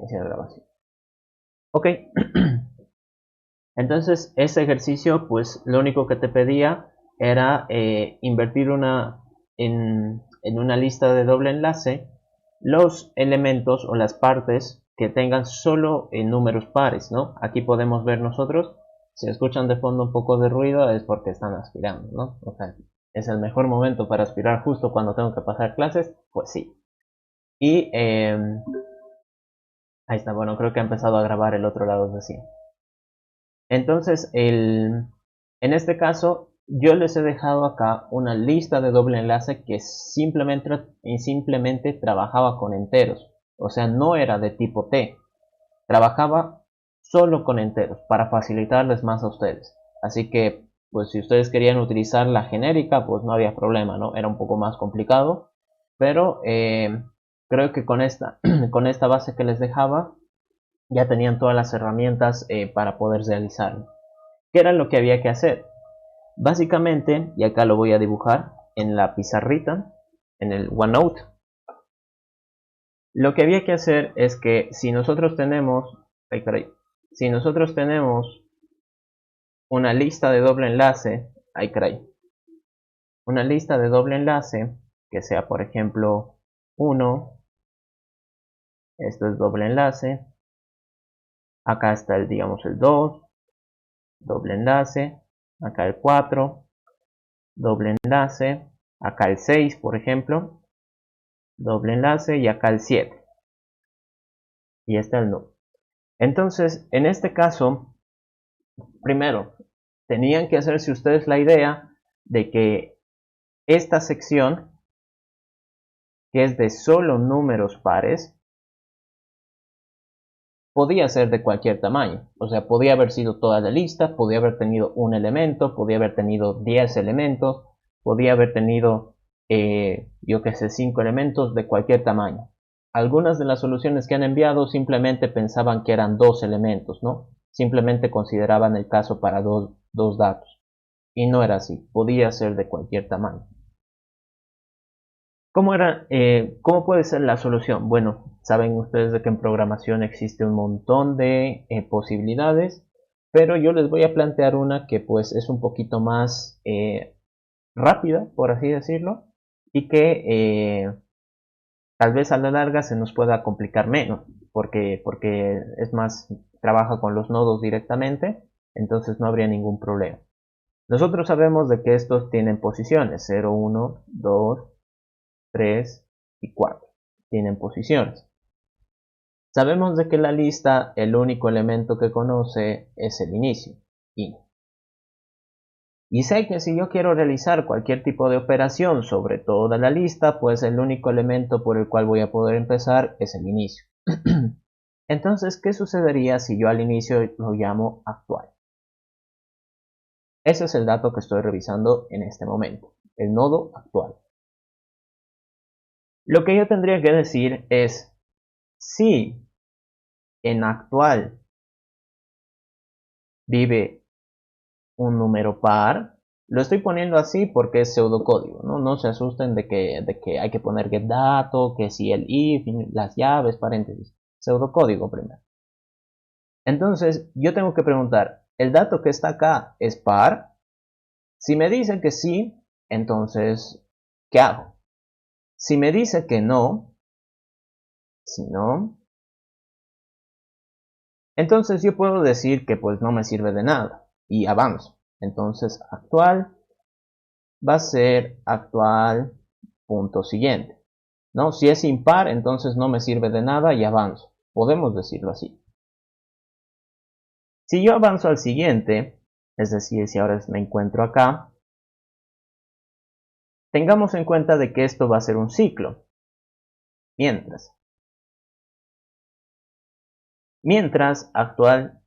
iniciar grabación. Ok. Entonces, ese ejercicio, pues lo único que te pedía era invertir en una lista de doble enlace los elementos o las partes que tengan solo en números pares, ¿no? Aquí podemos ver nosotros, si escuchan de fondo un poco de ruido es porque están aspirando, ¿no? O sea, es el mejor momento para aspirar justo cuando tengo que pasar clases, pues sí. Y ahí está, bueno, creo que ha empezado a grabar el otro lado de sí. Entonces, en este caso, yo les he dejado acá una lista de doble enlace que simplemente trabajaba con enteros. O sea, no era de tipo T. Trabajaba solo con enteros para facilitarles más a ustedes. Así que, pues si ustedes querían utilizar la genérica, pues no había problema, ¿no? Era un poco más complicado. Pero creo que con esta, con esta base que les dejaba, ya tenían todas las herramientas para poder realizarlo. ¿Qué era lo que había que hacer? Básicamente, y acá lo voy a dibujar en la pizarrita, en el OneNote, lo que había que hacer es que si nosotros tenemos, si nosotros tenemos una lista de doble enlace, una lista de doble enlace, que sea por ejemplo 1, esto es doble enlace, acá está digamos el 2, doble enlace, acá el 4, doble enlace, acá el 6 por ejemplo, doble enlace y acá el 7 y está el no. Entonces, en este caso, primero, tenían que hacerse ustedes la idea de que esta sección, que es de solo números pares, podía ser de cualquier tamaño. O sea, podía haber sido toda la lista, podía haber tenido un elemento, podía haber tenido 10 elementos, podía haber tenido, yo que sé, 5 elementos de cualquier tamaño. Algunas de las soluciones que han enviado simplemente pensaban que eran 2 elementos, ¿no? Simplemente consideraban el caso para dos datos. Y no era así, podía ser de cualquier tamaño. ¿Cómo puede ser la solución? Bueno, saben ustedes de que en programación existe un montón de posibilidades, pero yo les voy a plantear una que pues es un poquito más rápida, por así decirlo, y que tal vez a la larga se nos pueda complicar menos, porque es más, trabaja con los nodos directamente, entonces no habría ningún problema. Nosotros sabemos de que estos tienen posiciones 0, 1, 2, 3 y 4. Tienen posiciones. Sabemos de que la lista, el único elemento que conoce es el inicio, i. Y sé que si yo quiero realizar cualquier tipo de operación sobre toda la lista, pues el único elemento por el cual voy a poder empezar es el inicio. Entonces, ¿qué sucedería si yo al inicio lo llamo actual? Ese es el dato que estoy revisando en este momento, el nodo actual. Lo que yo tendría que decir es, si en actual vive un número par, lo estoy poniendo así porque es pseudocódigo, ¿no? No se asusten de que hay que poner getDato, que si el if, las llaves, paréntesis. Pseudocódigo primero. Entonces, yo tengo que preguntar, ¿el dato que está acá es par? Si me dice que sí, entonces, ¿qué hago? Si me dice que no, si no, entonces yo puedo decir que pues no me sirve de nada y avanzo. Entonces, actual va a ser actual punto siguiente, ¿no? Si es impar, entonces no me sirve de nada y avanzo. Podemos decirlo así. Si yo avanzo al siguiente, es decir, si ahora me encuentro acá, tengamos en cuenta de que esto va a ser un ciclo. Mientras actual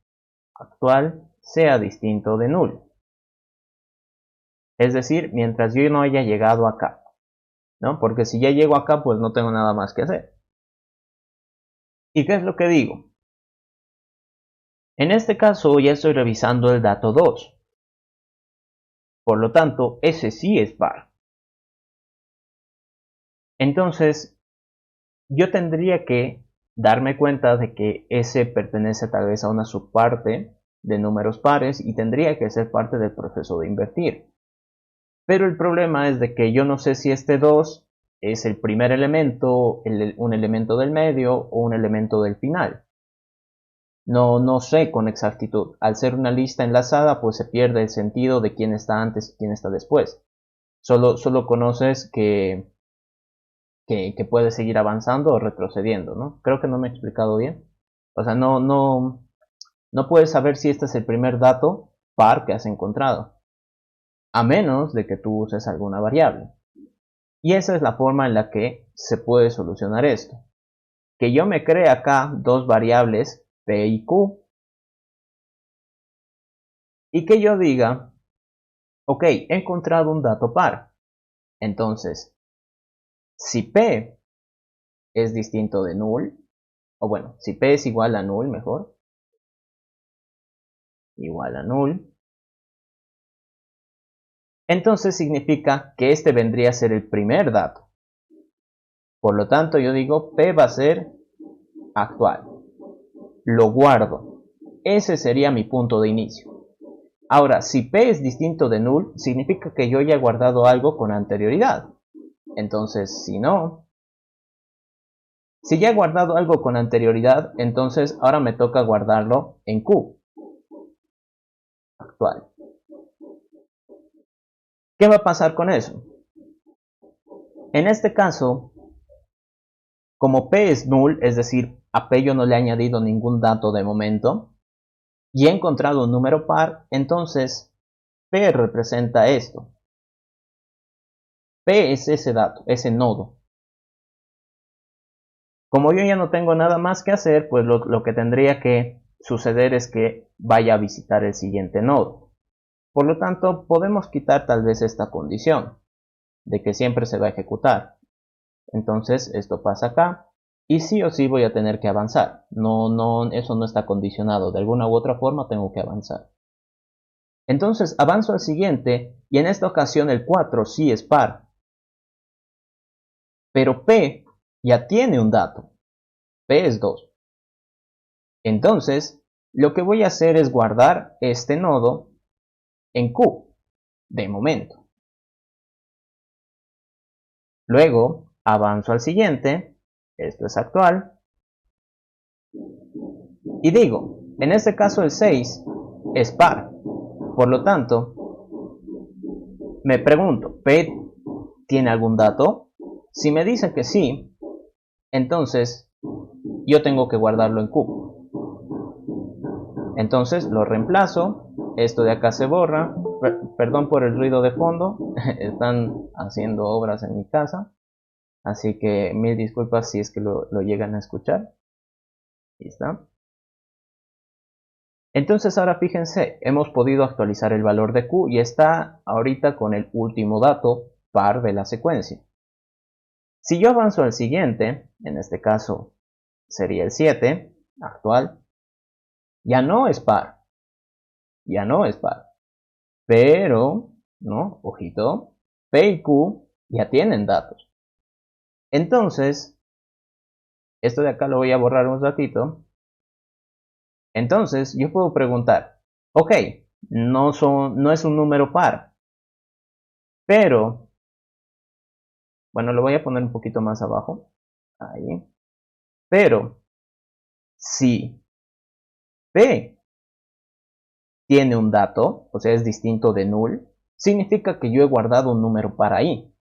sea distinto de null. Es decir, mientras yo no haya llegado acá, ¿no? Porque si ya llego acá, pues no tengo nada más que hacer. ¿Y qué es lo que digo? En este caso ya estoy revisando el dato 2. Por lo tanto, ese sí es par. Entonces, yo tendría que darme cuenta de que ese pertenece tal vez a una subparte de números pares y tendría que ser parte del proceso de invertir. Pero el problema es de que yo no sé si este 2 es el primer elemento, un elemento del medio o un elemento del final. No sé con exactitud. Al ser una lista enlazada, pues se pierde el sentido de quién está antes y quién está después. Solo conoces que puedes seguir avanzando o retrocediendo, ¿no? Creo que no me he explicado bien. O sea, no puedes saber si este es el primer dato par que has encontrado, a menos de que tú uses alguna variable. Y esa es la forma en la que se puede solucionar esto. Que yo me cree acá dos variables P y Q y que yo diga, ok, he encontrado un dato par. Entonces, si P es distinto de null, o bueno, si P es igual a null, mejor, igual a null, entonces significa que este vendría a ser el primer dato. Por lo tanto, yo digo P va a ser actual. Lo guardo. Ese sería mi punto de inicio. Ahora, si P es distinto de null, significa que yo ya he guardado algo con anterioridad. Entonces, si ya he guardado algo con anterioridad, entonces ahora me toca guardarlo en Q, actual. ¿Qué va a pasar con eso? En este caso, como P es null, es decir, a P yo no le he añadido ningún dato de momento, y he encontrado un número par, entonces P representa esto. P es ese dato, ese nodo. Como yo ya no tengo nada más que hacer, pues lo que tendría que suceder es que vaya a visitar el siguiente nodo. Por lo tanto, podemos quitar tal vez esta condición de que siempre se va a ejecutar. Entonces, esto pasa acá y sí o sí voy a tener que avanzar. Eso no está condicionado. De alguna u otra forma tengo que avanzar. Entonces, avanzo al siguiente y en esta ocasión el 4 sí es par. Pero P ya tiene un dato. P es 2. Entonces, lo que voy a hacer es guardar este nodo en Q, de momento. Luego, avanzo al siguiente, esto es actual, y digo, en este caso el 6 es par. Por lo tanto, me pregunto, ¿P tiene algún dato? Si me dice que sí, entonces yo tengo que guardarlo en Q. Entonces lo reemplazo, esto de acá se borra, perdón por el ruido de fondo, están haciendo obras en mi casa, así que mil disculpas si es que lo llegan a escuchar. Ahí está. Entonces ahora fíjense, hemos podido actualizar el valor de Q y está ahorita con el último dato par de la secuencia. Si yo avanzo al siguiente, en este caso sería el 7, actual, ya no es par, pero, ¿no? Ojito, P y Q ya tienen datos. Entonces, esto de acá lo voy a borrar un ratito. Entonces, yo puedo preguntar, ok, no es un número par, pero, bueno, lo voy a poner un poquito más abajo, ahí, pero, si P tiene un dato, o sea, es distinto de null, significa que yo he guardado un número par ahí.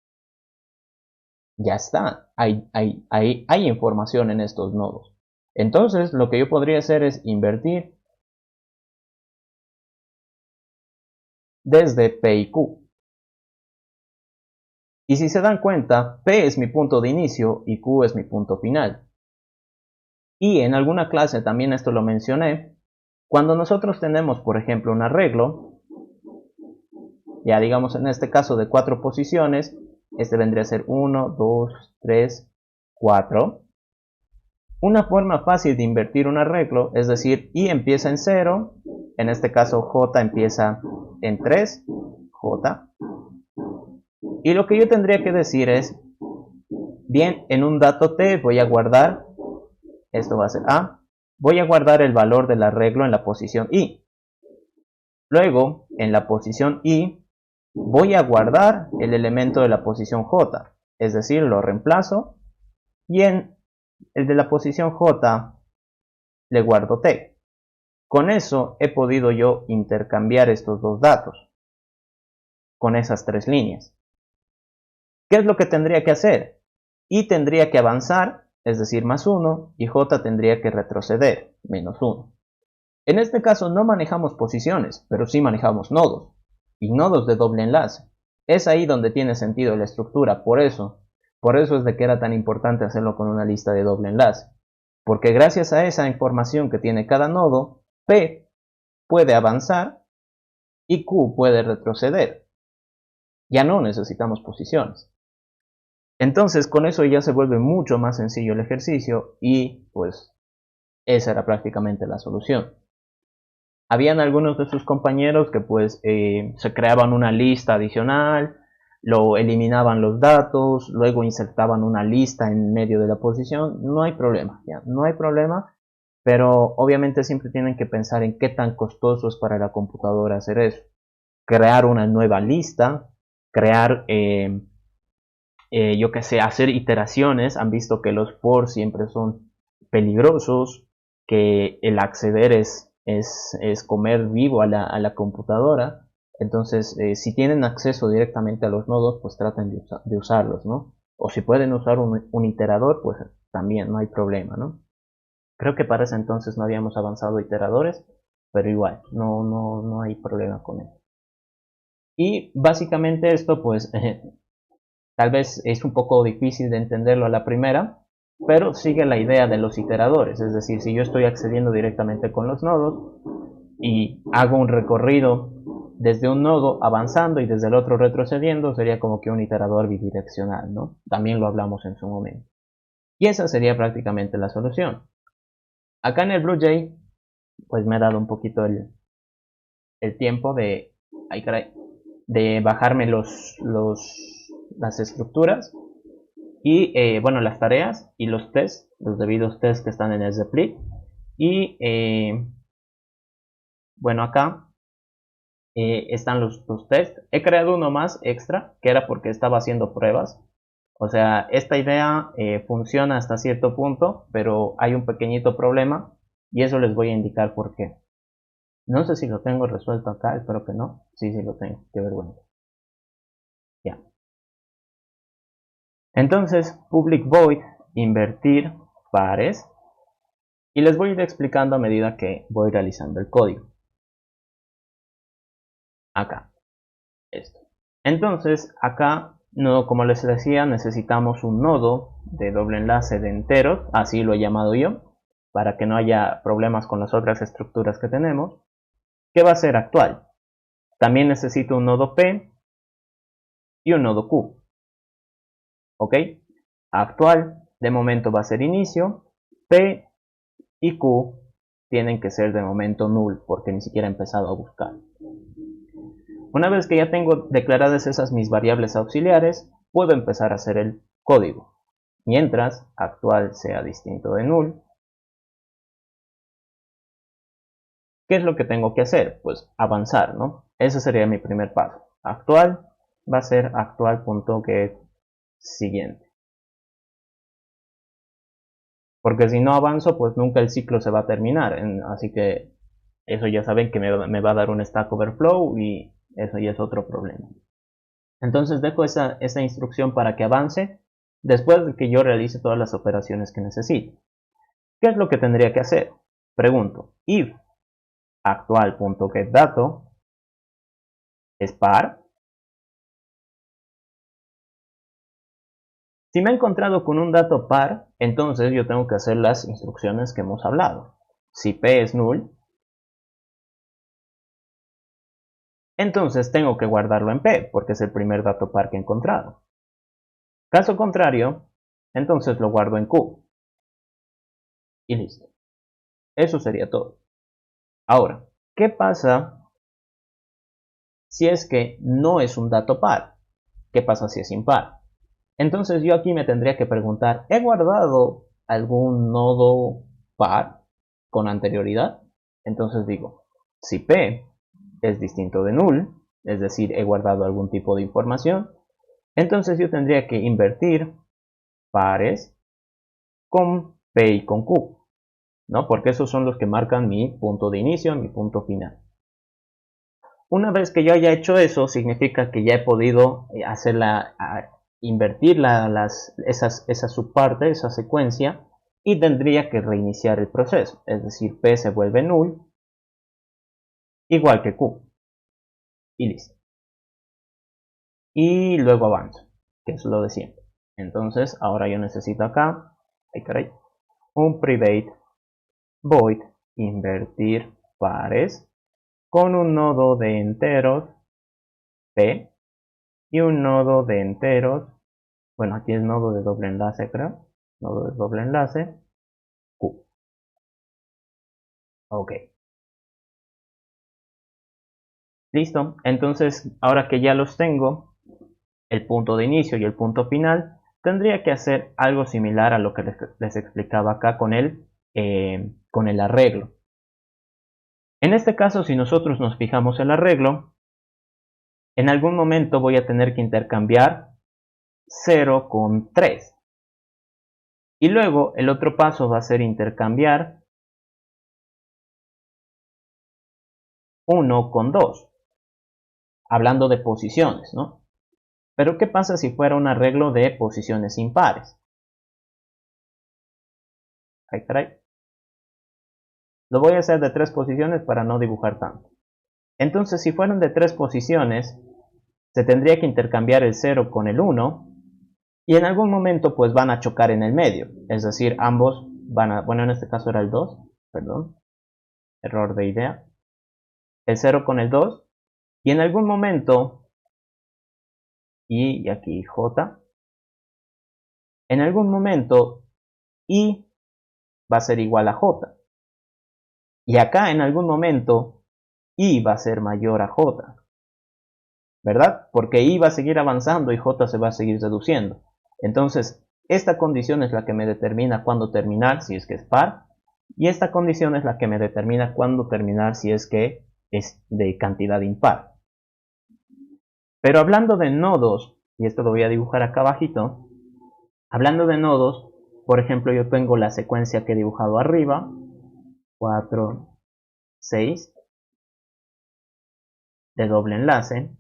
Ya está, hay información en estos nodos. Entonces, lo que yo podría hacer es invertir desde P y Q. Y si se dan cuenta, P es mi punto de inicio y Q es mi punto final. Y en alguna clase también esto lo mencioné. Cuando nosotros tenemos, por ejemplo, un arreglo, ya digamos en este caso de 4 posiciones, este vendría a ser 1, 2, 3, 4. Una forma fácil de invertir un arreglo, es decir, I empieza en 0, en este caso J empieza en 3, J. Y lo que yo tendría que decir es, bien, en un dato T voy a guardar esto va a ser A, voy a guardar el valor del arreglo en la posición I. Luego, en la posición I, voy a guardar el elemento de la posición J, es decir, lo reemplazo, y en el de la posición J le guardo T. Con eso he podido yo intercambiar estos dos datos, con esas tres líneas. ¿Qué es lo que tendría que hacer? I tendría que avanzar, es decir, más 1, y J tendría que retroceder, menos 1. En este caso no manejamos posiciones, pero sí manejamos nodos, y nodos de doble enlace. Es ahí donde tiene sentido la estructura, por eso es de que era tan importante hacerlo con una lista de doble enlace. Porque gracias a esa información que tiene cada nodo, P puede avanzar y Q puede retroceder. Ya no necesitamos posiciones. Entonces con eso ya se vuelve mucho más sencillo el ejercicio y pues esa era prácticamente la solución. Habían algunos de sus compañeros que pues se creaban una lista adicional, lo eliminaban los datos, luego insertaban una lista en medio de la posición. No hay problema, ya, no hay problema, pero obviamente siempre tienen que pensar en qué tan costoso es para la computadora hacer eso. Crear una nueva lista, crear, yo que sé, hacer iteraciones. Han visto que los for siempre son peligrosos, que el acceder es comer vivo a la computadora. Entonces, si tienen acceso directamente a los nodos, pues traten de usarlos, ¿no? O si pueden usar un iterador, pues también no hay problema, ¿no? Creo que para ese entonces no habíamos avanzado iteradores, pero igual, no hay problema con eso. Y básicamente esto, pues, tal vez es un poco difícil de entenderlo a la primera, pero sigue la idea de los iteradores. Es decir, si yo estoy accediendo directamente con los nodos y hago un recorrido desde un nodo avanzando y desde el otro retrocediendo, sería como que un iterador bidireccional, ¿no? También lo hablamos en su momento. Y esa sería prácticamente la solución. Acá en el BlueJ, pues me ha dado un poquito el tiempo de, ay, caray, de bajarme las estructuras y bueno, las tareas y los tests, los debidos tests que están en el Zeplit. Y bueno, acá están los tests. He creado uno más extra, que era porque estaba haciendo pruebas. O sea, esta idea funciona hasta cierto punto, pero hay un pequeñito problema y eso les voy a indicar por qué. No sé si lo tengo resuelto acá, espero que no. Sí, sí lo tengo, qué vergüenza. Ya. Entonces, public void, invertir pares. Y les voy a ir explicando a medida que voy realizando el código. Acá, esto. Entonces, acá, no, como les decía, necesitamos un nodo de doble enlace de enteros, así lo he llamado yo, para que no haya problemas con las otras estructuras que tenemos, que va a ser actual. También necesito un nodo P y un nodo Q. ¿Ok? Actual, de momento va a ser inicio, P y Q tienen que ser de momento null, porque ni siquiera he empezado a buscar. Una vez que ya tengo declaradas esas mis variables auxiliares, puedo empezar a hacer el código. Mientras actual sea distinto de null, ¿qué es lo que tengo que hacer? Pues avanzar, ¿no? Ese sería mi primer paso. Actual va a ser actual.get siguiente. Porque si no avanzo, pues nunca el ciclo se va a terminar. Así que eso ya saben que me va a dar un Stack Overflow y eso ya es otro problema. Entonces dejo esa instrucción para que avance después de que yo realice todas las operaciones que necesito. ¿Qué es lo que tendría que hacer? Pregunto, if actual.getDato es par. Si me he encontrado con un dato par, entonces yo tengo que hacer las instrucciones que hemos hablado. Si P es null, entonces tengo que guardarlo en P, porque es el primer dato par que he encontrado. Caso contrario, entonces lo guardo en Q. Y listo. Eso sería todo. Ahora, ¿qué pasa si es que no es un dato par? ¿Qué pasa si es impar? Entonces yo aquí me tendría que preguntar, ¿he guardado algún nodo par con anterioridad. Entonces digo, si P es distinto de null, es decir, he guardado algún tipo de información, entonces yo tendría que invertir pares con P y con Q, ¿no? Porque esos son los que marcan mi punto de inicio, mi punto final. Una vez que yo haya hecho eso, significa que ya he podido invertir esa subparte, esa secuencia, y tendría que reiniciar el proceso. Es decir, P se vuelve null, igual que Q. Y listo. Y luego avanzo, que es lo de siempre. Entonces, ahora yo necesito acá, un private void invertir pares con un nodo de enteros P y un nodo de enteros, bueno, aquí es nodo de doble enlace, creo, nodo de doble enlace Q. Ok, listo. Entonces, ahora que ya los tengo, el punto de inicio y el punto final, tendría que hacer algo similar a lo que les explicaba acá con el arreglo. En este caso, si nosotros nos fijamos el arreglo, en algún momento voy a tener que intercambiar 0 con 3. Y luego el otro paso va a ser intercambiar 1 con 2. Hablando de posiciones, ¿no? Pero ¿qué pasa si fuera un arreglo de posiciones impares? Ay, caray. Lo voy a hacer de 3 posiciones para no dibujar tanto. Entonces, si fueran de 3 posiciones, se tendría que intercambiar el 0 con el 1 y en algún momento pues van a chocar en el medio. Es decir, ambos van a, bueno, en este caso era el 2, perdón, error de idea. El 0 con el 2 y en algún momento, y aquí J, en algún momento I va a ser igual a J. Y acá en algún momento I va a ser mayor a J. ¿Verdad? Porque I va a seguir avanzando y J se va a seguir reduciendo. Entonces, esta condición es la que me determina cuándo terminar si es que es par. Y esta condición es la que me determina cuándo terminar si es que es de cantidad impar. Pero hablando de nodos, y esto lo voy a dibujar acá abajito, hablando de nodos, por ejemplo, yo tengo la secuencia que he dibujado arriba, 4, 6, de doble enlace.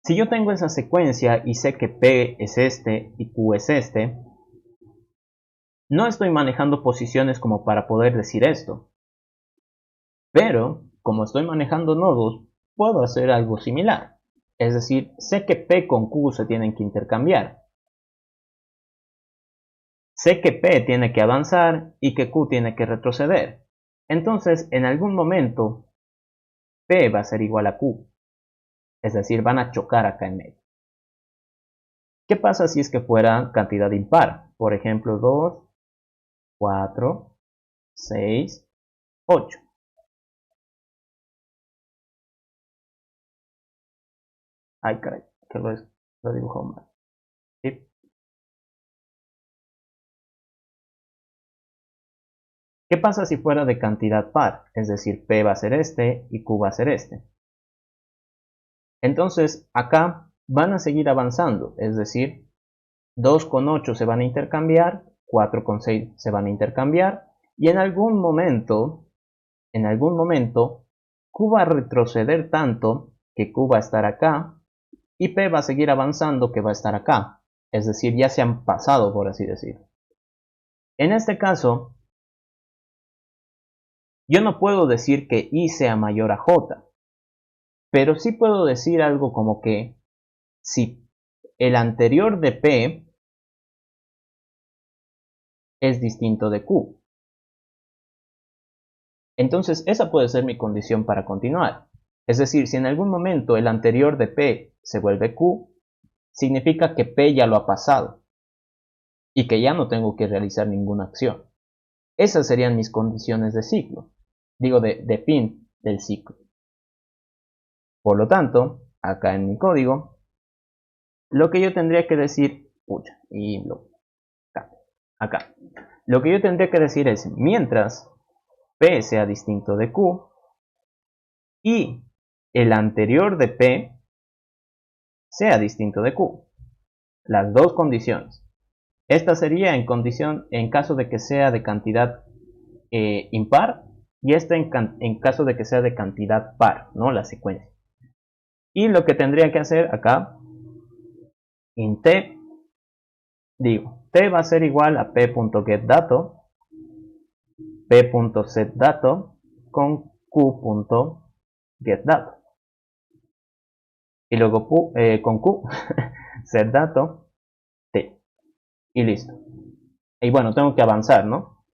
Si yo tengo esa secuencia y sé que P es este y Q es este, no estoy manejando posiciones como para poder decir esto. Pero, como estoy manejando nodos, puedo hacer algo similar. Es decir, sé que P con Q se tienen que intercambiar. Sé que P tiene que avanzar y que Q tiene que retroceder. Entonces, en algún momento, P va a ser igual a Q. Es decir, van a chocar acá en medio. ¿Qué pasa si es que fuera cantidad impar? Por ejemplo, 2, 4, 6, 8. Ay, caray, que lo dibujó mal. ¿Sí? ¿Qué pasa si fuera de cantidad par? Es decir, P va a ser este y Q va a ser este. Entonces, acá van a seguir avanzando, es decir, 2 con 8 se van a intercambiar, 4 con 6 se van a intercambiar, y en algún momento, Q va a retroceder tanto que Q va a estar acá, y P va a seguir avanzando que va a estar acá. Es decir, ya se han pasado, por así decirlo. En este caso, yo no puedo decir que I sea mayor a J, pero sí puedo decir algo como que si el anterior de P es distinto de Q, entonces esa puede ser mi condición para continuar. Es decir, si en algún momento el anterior de P se vuelve Q, significa que P ya lo ha pasado y que ya no tengo que realizar ninguna acción. Esas serían mis condiciones de ciclo, digo de fin del ciclo. Por lo tanto, acá en mi código, lo que yo tendría que decir, pucha, y lo acá. Lo que yo tendría que decir es, mientras P sea distinto de Q y el anterior de P sea distinto de Q. Las dos condiciones. Esta sería en caso de que sea de cantidad impar y esta en caso de que sea de cantidad par, ¿no? La secuencia. Y lo que tendría que hacer acá, en T, digo, T va a ser igual a p.getDato, p.setDato con q.getDato. Y luego con q, setDato, T. Y listo. Y bueno, tengo que avanzar, ¿no?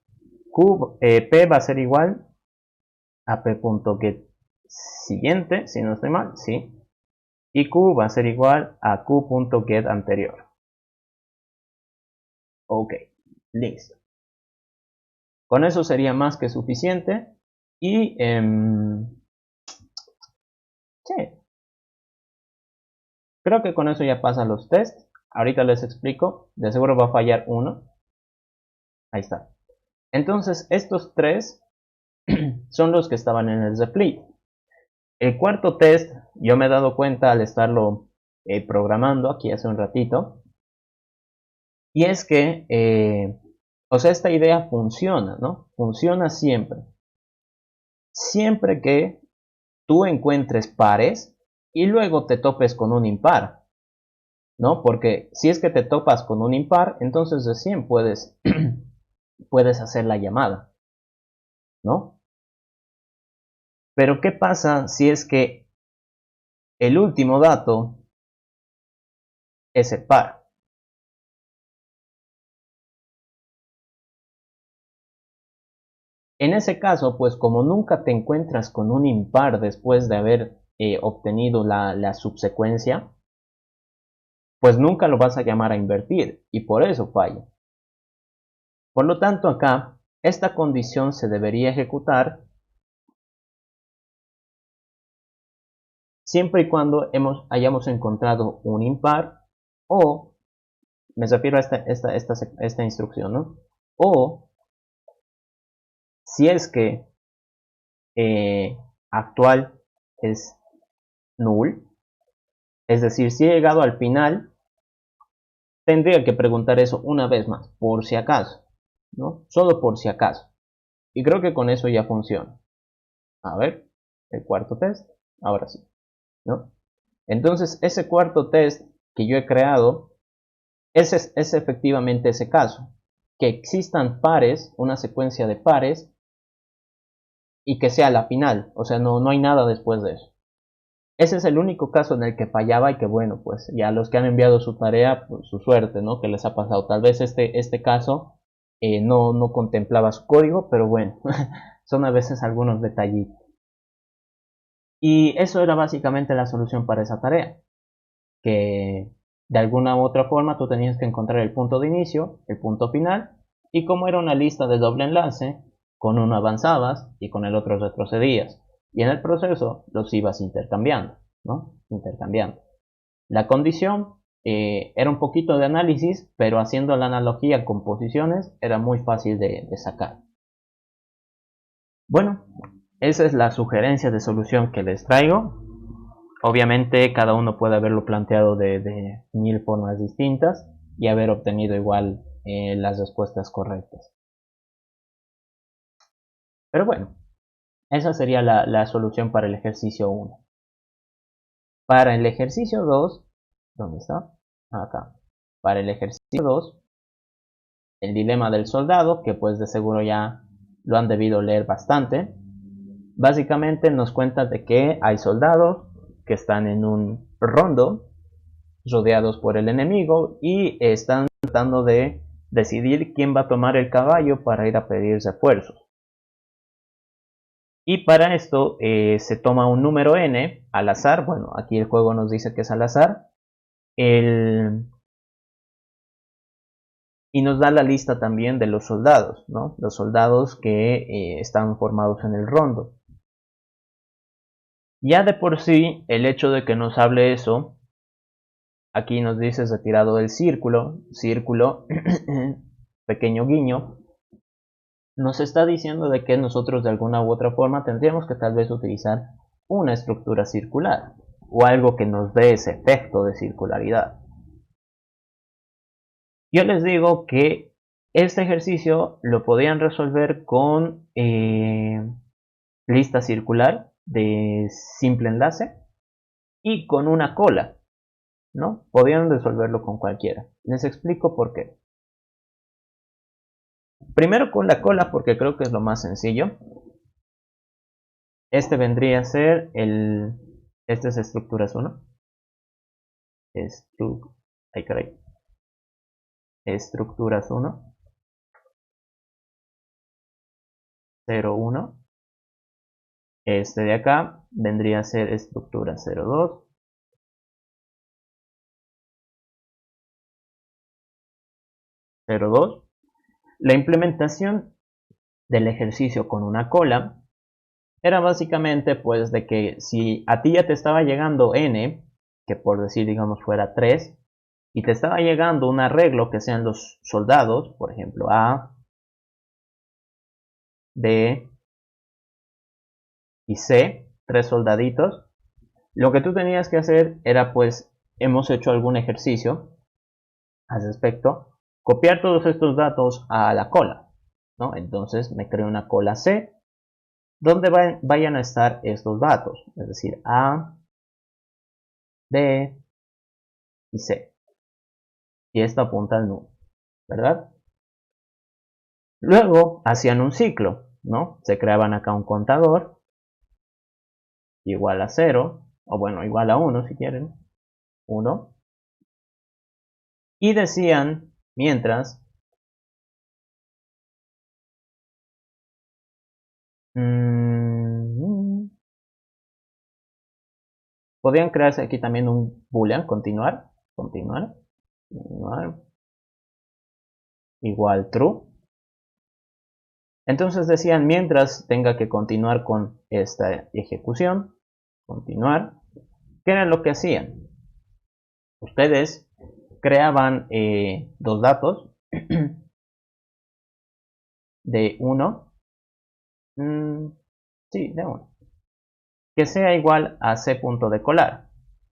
P va a ser igual a p.get siguiente, si no estoy mal, sí. Y Q va a ser igual a q.get anterior. Ok, listo. Con eso sería más que suficiente. Y sí, creo que con eso ya pasan los tests. Ahorita les explico. De seguro va a fallar uno. Ahí está. Entonces, estos tres son los que estaban en el split. El cuarto test, yo me he dado cuenta al estarlo programando aquí hace un ratito. Y es que, o sea, esta idea funciona, ¿no? Funciona siempre. Siempre que tú encuentres pares y luego te topes con un impar, ¿no? Porque si es que te topas con un impar, entonces recién puedes, puedes hacer la llamada, ¿no? Pero ¿qué pasa si es que el último dato es el par? En ese caso, pues como nunca te encuentras con un impar después de haber obtenido la subsecuencia, pues nunca lo vas a llamar a invertir y por eso falla. Por lo tanto, acá, esta condición se debería ejecutar siempre y cuando hayamos encontrado un impar o, me refiero a esta instrucción, ¿no? O si es que actual es null, es decir, si he llegado al final, tendría que preguntar eso una vez más, por si acaso, ¿no? Solo por si acaso. Y creo que con eso ya funciona. A ver, el cuarto test, ahora sí, ¿no? Entonces, ese cuarto test que yo he creado es efectivamente ese caso. Que existan pares, una secuencia de pares, y que sea la final. O sea, no hay nada después de eso. Ese es el único caso en el que fallaba y que bueno, pues ya los que han enviado su tarea, pues su suerte, ¿no? Que les ha pasado. Tal vez este caso no contemplaba su código, pero bueno, son a veces algunos detallitos. Y eso era básicamente la solución para esa tarea. Que de alguna u otra forma tú tenías que encontrar el punto de inicio, el punto final, y como era una lista de doble enlace, con uno avanzabas y con el otro retrocedías. Y en el proceso los ibas intercambiando, ¿no? Intercambiando. La condición era un poquito de análisis, pero haciendo la analogía con posiciones era muy fácil de sacar. Bueno, esa es la sugerencia de solución que les traigo. Obviamente cada uno puede haberlo planteado de mil formas distintas y haber obtenido igual las respuestas correctas. Pero bueno, esa sería la solución para el ejercicio 1. Para el ejercicio 2, ¿dónde está? Acá. Para el ejercicio 2, el dilema del soldado, que pues de seguro ya lo han debido leer bastante. Básicamente nos cuenta de que hay soldados que están en un rondo rodeados por el enemigo y están tratando de decidir quién va a tomar el caballo para ir a pedir refuerzos. Y para esto se toma un número n al azar. Bueno, aquí el juego nos dice que es al azar. Y nos da la lista también de los soldados, ¿no? Los soldados que están formados en el rondo. Ya de por sí, el hecho de que nos hable eso, aquí nos dice retirado del círculo, pequeño guiño, nos está diciendo de que nosotros de alguna u otra forma tendríamos que tal vez utilizar una estructura circular o algo que nos dé ese efecto de circularidad. Yo les digo que este ejercicio lo podían resolver con lista circular de simple enlace y con una cola, ¿no? Podían resolverlo con cualquiera. Les explico por qué. Primero con la cola porque creo que es lo más sencillo. Este vendría a ser este es estructuras 1. Estructuras 1. 0, 1. Este de acá vendría a ser estructura 02. 02. La implementación del ejercicio con una cola era básicamente pues de que si a ti ya te estaba llegando n, que por decir digamos fuera 3, y te estaba llegando un arreglo que sean los soldados, por ejemplo A, B y C, 3 soldaditos, lo que tú tenías que hacer era pues, hemos hecho algún ejercicio al respecto, copiar todos estos datos a la cola, ¿no? Entonces me creo una cola C, donde vayan a estar estos datos, es decir, A, B y C. Y esto apunta al nulo, ¿verdad? Luego hacían un ciclo, ¿no? Se creaban acá un contador igual a 0, o bueno, igual a 1 si quieren, 1. Y decían, mientras, podían crearse aquí también un boolean, continuar, igual true. Entonces decían, mientras tenga que continuar con esta ejecución, continuar, ¿qué era lo que hacían? Ustedes creaban dos datos de 1, sí, de 1, que sea igual a c.decolar,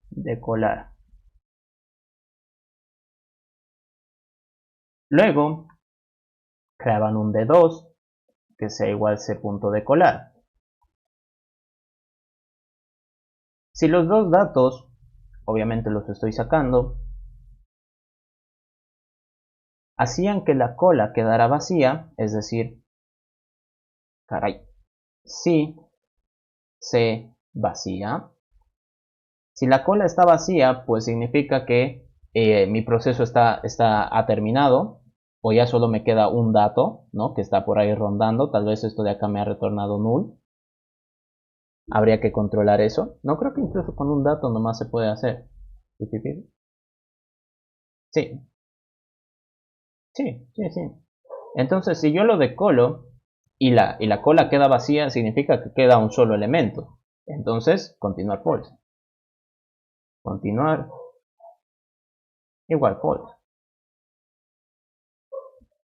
decolar. Luego creaban un de 2 que sea igual a c.decolar. Si los dos datos, obviamente los estoy sacando, hacían que la cola quedara vacía, es decir, caray, si C vacía, si la cola está vacía, pues significa que mi proceso ha terminado, o ya solo me queda un dato, ¿no? Que está por ahí rondando, tal vez esto de acá me ha retornado null. Habría que controlar eso. No creo que incluso con un dato nomás se puede hacer. Sí, sí, sí, sí. Entonces, si yo lo decolo y la cola queda vacía, significa que queda un solo elemento. Entonces, continuar false. Continuar igual false.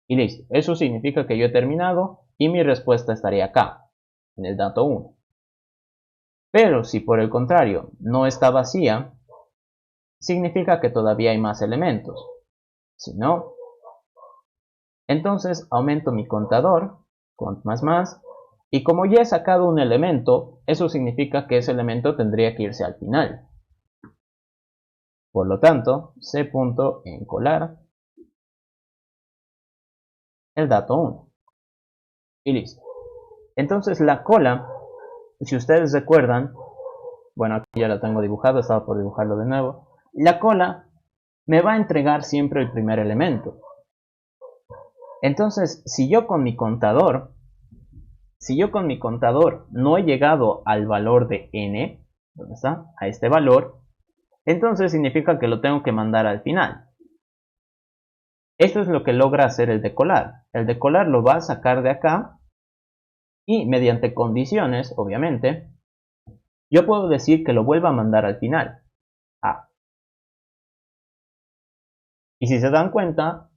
Y listo. Eso significa que yo he terminado y mi respuesta estaría acá, en el dato 1. Pero si por el contrario no está vacía, significa que todavía hay más elementos. Si no, entonces aumento mi contador, cont más, y como ya he sacado un elemento, eso significa que ese elemento tendría que irse al final. Por lo tanto, c.encolar el dato 1. Y listo. Entonces la cola, si ustedes recuerdan, bueno, aquí ya lo tengo dibujado, estaba por dibujarlo de nuevo. La cola me va a entregar siempre el primer elemento. Entonces, si yo con mi contador no he llegado al valor de n, ¿dónde está? A este valor, entonces significa que lo tengo que mandar al final. Esto es lo que logra hacer el decolar. El decolar lo va a sacar de acá y mediante condiciones, obviamente, yo puedo decir que lo vuelva a mandar al final. A. Y si se dan cuenta,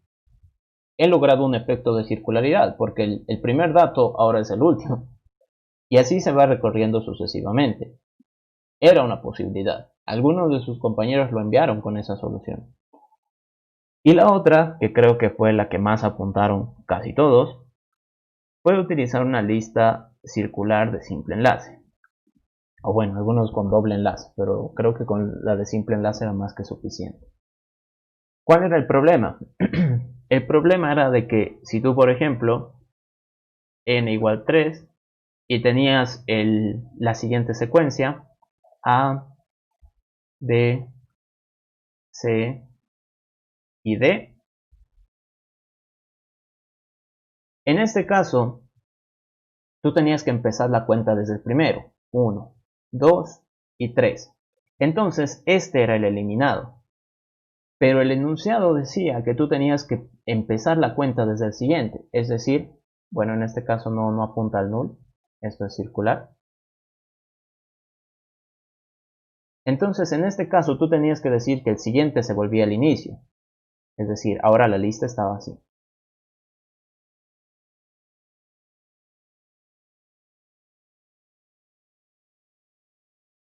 he logrado un efecto de circularidad, porque el primer dato ahora es el último. Y así se va recorriendo sucesivamente. Era una posibilidad. Algunos de sus compañeros lo enviaron con esa solución. Y la otra, que creo que fue la que más apuntaron casi todos, fue utilizar una lista circular de simple enlace. O bueno, algunos con doble enlace, pero creo que con la de simple enlace era más que suficiente. ¿Cuál era el problema? El problema era de que si tú, por ejemplo, n igual 3 y tenías la siguiente secuencia, A, B, C y D, en este caso, tú tenías que empezar la cuenta desde el primero, 1, 2 y 3. Entonces, este era el eliminado. Pero el enunciado decía que tú tenías que empezar la cuenta desde el siguiente. Es decir, bueno, en este caso no apunta al null. Esto es circular. Entonces, en este caso, tú tenías que decir que el siguiente se volvía el inicio. Es decir, ahora la lista estaba así.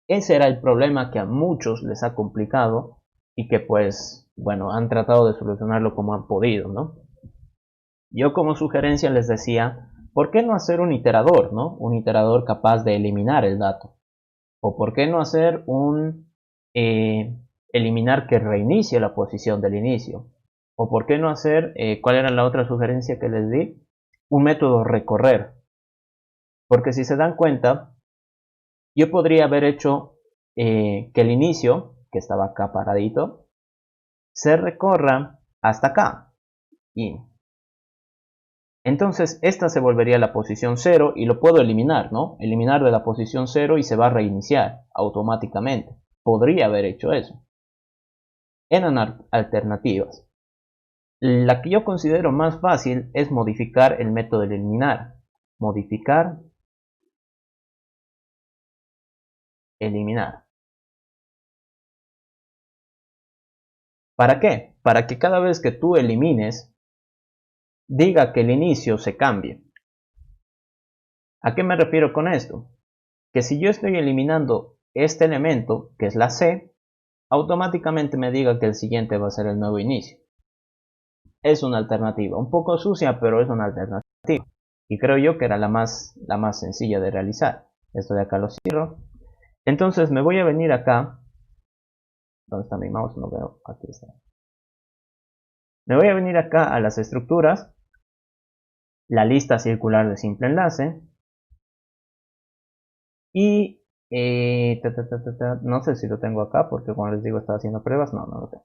Ese era el problema que a muchos les ha complicado y que pues, bueno, han tratado de solucionarlo como han podido, ¿no? Yo como sugerencia les decía, ¿por qué no hacer un iterador, ¿no? Un iterador capaz de eliminar el dato. ¿O por qué no hacer un eliminar que reinicie la posición del inicio? ¿O por qué no hacer, cuál era la otra sugerencia que les di? Un método recorrer. Porque si se dan cuenta, yo podría haber hecho que el inicio, que estaba acá paradito, se recorra hasta acá. Y entonces esta se volvería la posición 0 y lo puedo eliminar, ¿no? Eliminar de la posición 0 y se va a reiniciar automáticamente. Podría haber hecho eso. Eran alternativas. La que yo considero más fácil es modificar el método de eliminar. Modificar, eliminar. ¿Para qué? Para que cada vez que tú elimines, diga que el inicio se cambie. ¿A qué me refiero con esto? Que si yo estoy eliminando este elemento, que es la C, automáticamente me diga que el siguiente va a ser el nuevo inicio. Es una alternativa, un poco sucia, pero es una alternativa. Y creo yo que era la más sencilla de realizar. Esto de acá lo cierro. Entonces me voy a venir acá. ¿Dónde está mi mouse? No veo. Aquí está. Me voy a venir acá a las estructuras. La lista circular de simple enlace. Y no sé si lo tengo acá porque como les digo estaba haciendo pruebas. No lo tengo.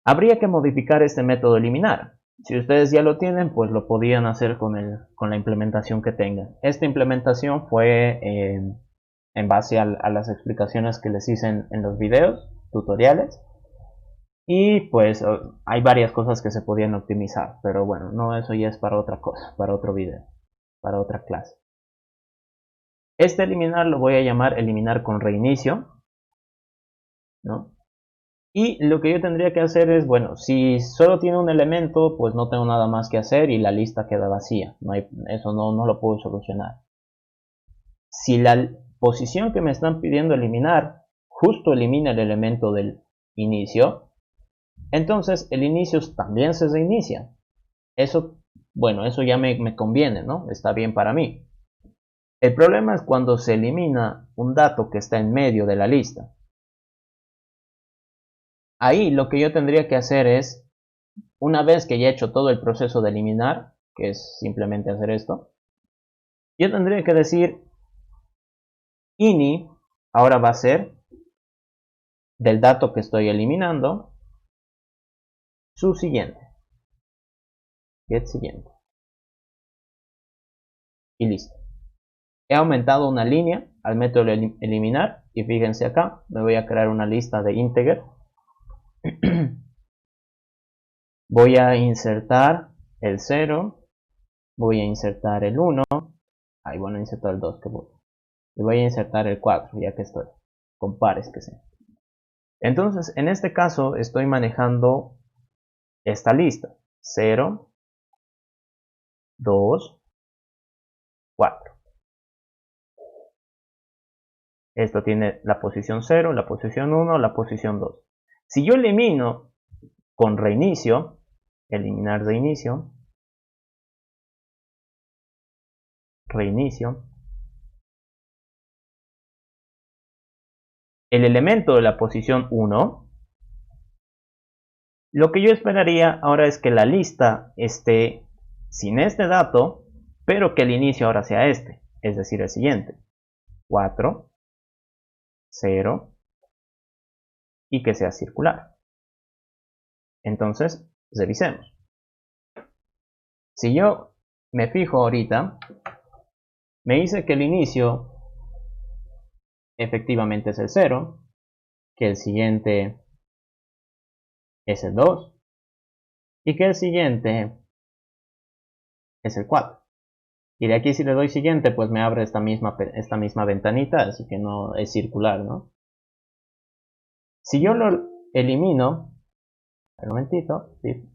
Habría que modificar este método eliminar. Si ustedes ya lo tienen, pues lo podían hacer con la implementación que tengan. Esta implementación fue en base a las explicaciones que les hice en los videos, tutoriales. Y pues hay varias cosas que se podían optimizar. Pero bueno, no, eso ya es para otra cosa, para otro video, para otra clase. Este eliminar lo voy a llamar eliminar con reinicio, ¿no? Y lo que yo tendría que hacer es, bueno, si solo tiene un elemento, pues no tengo nada más que hacer y la lista queda vacía. Eso no lo puedo solucionar. Si la posición que me están pidiendo eliminar justo elimina el elemento del inicio, entonces el inicio también se reinicia. Eso, bueno, eso ya me conviene, ¿no? Está bien para mí. El problema es cuando se elimina un dato que está en medio de la lista. Ahí lo que yo tendría que hacer es, una vez que ya he hecho todo el proceso de eliminar, que es simplemente hacer esto, yo tendría que decir ini, ahora va a ser del dato que estoy eliminando, su siguiente, get siguiente, y listo. He aumentado una línea al método de eliminar, y fíjense acá, me voy a crear una lista de integer. Voy a insertar el 0, voy a insertar el 1, ahí voy a insertar el 2, que voy. Y voy a insertar el 4, ya que estoy, con pares que sea. Entonces, en este caso estoy manejando esta lista. 0, 2, 4. Esto tiene la posición 0, la posición 1, la posición 2. Si yo elimino con reinicio, eliminar de inicio, reinicio, el elemento de la posición 1, lo que yo esperaría ahora es que la lista esté sin este dato, pero que el inicio ahora sea este, es decir, el siguiente. 4, 0, y que sea circular. Entonces, revisemos. Si yo me fijo ahorita, me dice que el inicio efectivamente es el 0, que el siguiente es el 2 y que el siguiente es el 4. Y de aquí si le doy siguiente, pues me abre esta misma ventanita, así que no es circular, ¿no? Si yo lo elimino, un momentito, ¿sí?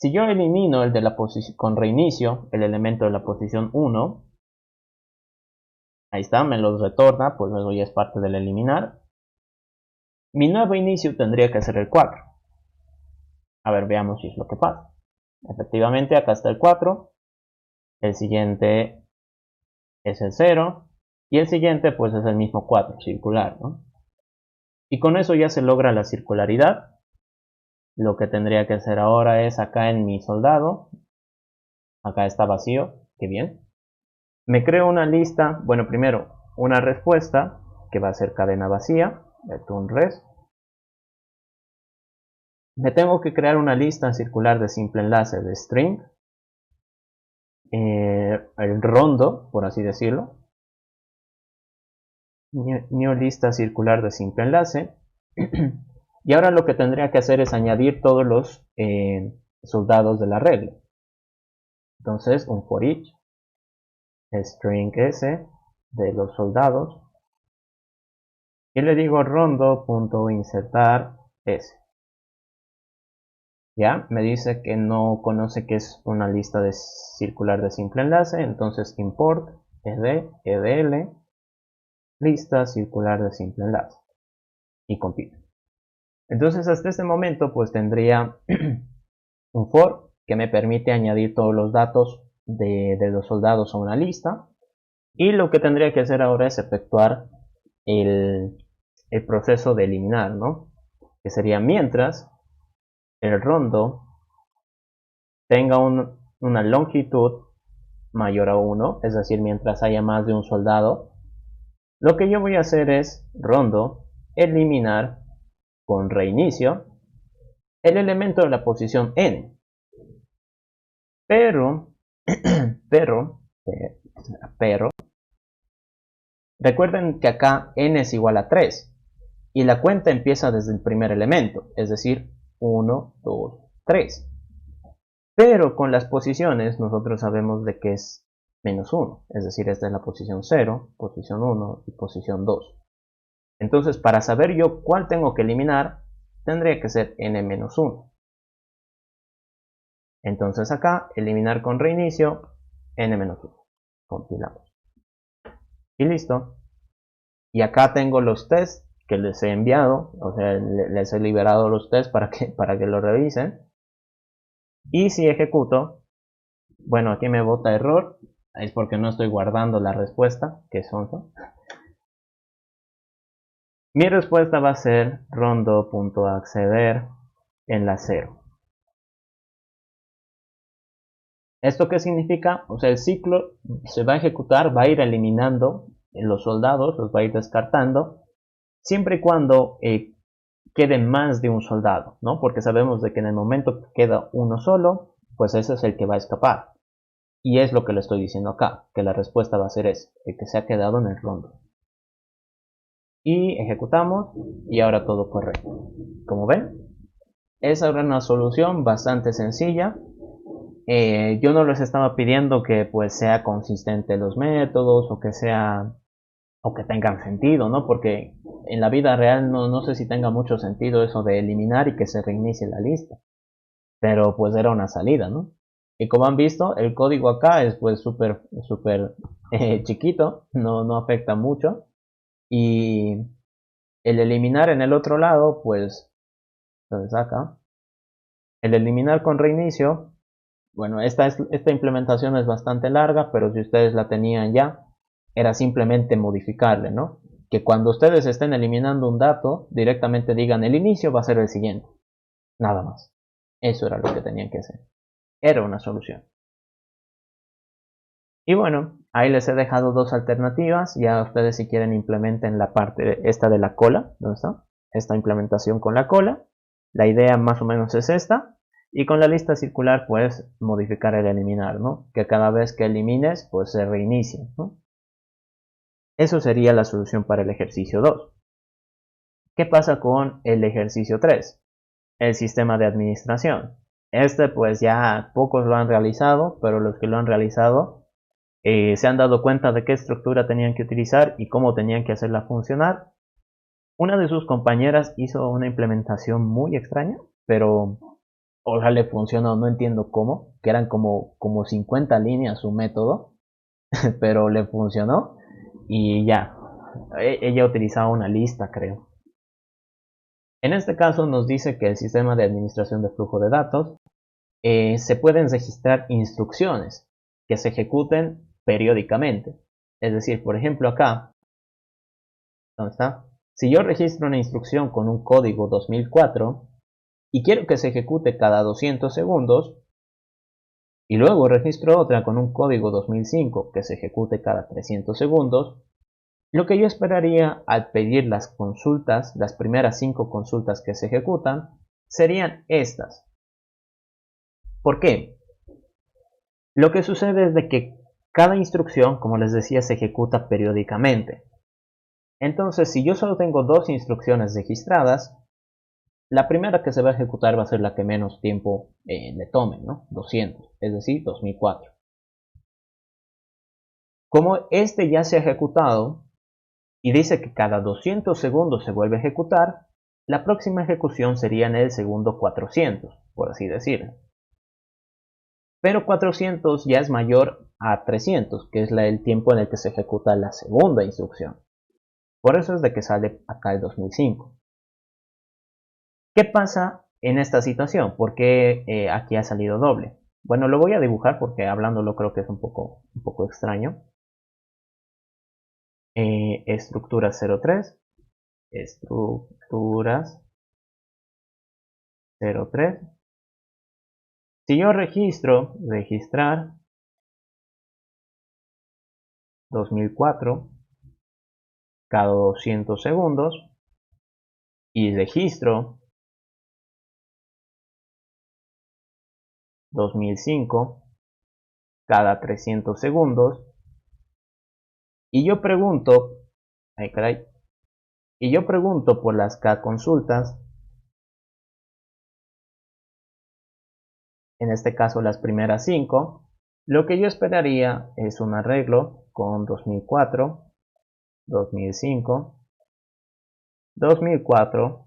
Si yo elimino el de la posición con reinicio, el elemento de la posición 1, ahí está, me los retorna, pues luego ya es parte del eliminar. Mi nuevo inicio tendría que ser el 4. A ver, veamos si es lo que pasa. Efectivamente, acá está el 4. El siguiente es el 0. Y el siguiente, pues es el mismo 4, circular, ¿no? Y con eso ya se logra la circularidad. Lo que tendría que hacer ahora es acá en mi soldado. Acá está vacío, qué bien. Me creo una lista, bueno, primero una respuesta que va a ser cadena vacía, return res. Me tengo que crear una lista circular de simple enlace de string, el rondo, por así decirlo. New lista circular de simple enlace. Y ahora lo que tendría que hacer es añadir todos los soldados de la regla. Entonces un for each string s de los soldados y le digo rondo.insertar s. Ya me dice que no conoce que es una lista de circular de simple enlace, entonces import edl lista circular de simple enlace y compila. Entonces hasta este momento pues tendría un for que me permite añadir todos los datos de los soldados a una lista, y lo que tendría que hacer ahora es efectuar el proceso de eliminar, ¿no? Que sería mientras el rondo tenga una longitud mayor a 1, es decir, mientras haya más de un soldado, lo que yo voy a hacer es rondo eliminar con reinicio el elemento de la posición n. Pero recuerden que acá n es igual a 3 y la cuenta empieza desde el primer elemento, es decir, 1, 2, 3. Pero con las posiciones nosotros sabemos de que es menos 1, es decir, esta es la posición 0, posición 1 y posición 2. Entonces, para saber yo cuál tengo que eliminar, tendría que ser n-1. Entonces acá, eliminar con reinicio, n-1. Compilamos. Y listo. Y acá tengo los tests que les he enviado, o sea, les he liberado los tests para que lo revisen. Y si ejecuto, bueno, aquí me bota error, es porque no estoy guardando la respuesta, que es sonso. Mi respuesta va a ser rondo.acceder en la 0. ¿Esto qué significa? O sea, el ciclo se va a ejecutar, va a ir eliminando los soldados, los va a ir descartando, siempre y cuando quede más de un soldado, ¿no? Porque sabemos de que en el momento que queda uno solo, pues ese es el que va a escapar. Y es lo que le estoy diciendo acá, que la respuesta va a ser ese, el que se ha quedado en el rondo. Y ejecutamos y ahora todo correcto. Como ven, esa era una solución bastante sencilla. Yo no les estaba pidiendo que pues sea consistente los métodos o que tengan sentido, ¿no? Porque en la vida real no sé si tenga mucho sentido eso de eliminar y que se reinicie la lista. Pero pues era una salida, ¿no? Y como han visto, el código acá es pues súper chiquito, no afecta mucho. Y el eliminar en el otro lado, pues, entonces acá, el eliminar con reinicio, bueno, esta implementación es bastante larga, pero si ustedes la tenían ya, era simplemente modificarle, ¿no? Que cuando ustedes estén eliminando un dato, directamente digan el inicio va a ser el siguiente. Nada más. Eso era lo que tenían que hacer. Era una solución. Y bueno, ahí les he dejado dos alternativas. Ya ustedes si quieren implementen la parte esta de la cola. ¿Dónde está? Esta implementación con la cola. La idea más o menos es esta. Y con la lista circular pues modificar el eliminar, ¿no? Que cada vez que elimines pues se reinicie, ¿no? Eso sería la solución para el ejercicio 2. ¿Qué pasa con el ejercicio 3? El sistema de administración. Este pues ya pocos lo han realizado, pero los que lo han realizado se han dado cuenta de qué estructura tenían que utilizar y cómo tenían que hacerla funcionar. Una de sus compañeras hizo una implementación muy extraña, pero ojalá le funcionó, no entiendo cómo, que eran como 50 líneas su método, pero le funcionó y ya, ella utilizaba una lista, creo. En este caso nos dice que el sistema de administración de flujo de datos se pueden registrar instrucciones que se ejecuten periódicamente. Es decir, por ejemplo acá, ¿dónde está? Si yo registro una instrucción con un código 2004 y quiero que se ejecute cada 200 segundos, y luego registro otra con un código 2005 que se ejecute cada 300 segundos, lo que yo esperaría al pedir las consultas, las primeras 5 consultas que se ejecutan, serían estas. ¿Por qué? Lo que sucede es de que cada instrucción, como les decía, se ejecuta periódicamente. Entonces, si yo solo tengo dos instrucciones registradas, la primera que se va a ejecutar va a ser la que menos tiempo le tome, ¿no? 200, es decir, 2004. Como este ya se ha ejecutado y dice que cada 200 segundos se vuelve a ejecutar, la próxima ejecución sería en el segundo 400, por así decirlo. Pero 400 ya es mayor a 300, que es el tiempo en el que se ejecuta la segunda instrucción. Por eso es de que sale acá el 2005. ¿Qué pasa en esta situación? ¿Por qué aquí ha salido doble? Bueno, lo voy a dibujar porque hablándolo creo que es un poco extraño. Estructuras 03. Estructuras 03. Si yo registrar 2004 cada 200 segundos y registro 2005 cada 300 segundos y yo pregunto, y yo pregunto por las K consultas, en este caso las primeras 5, lo que yo esperaría es un arreglo con 2004, 2005, 2004,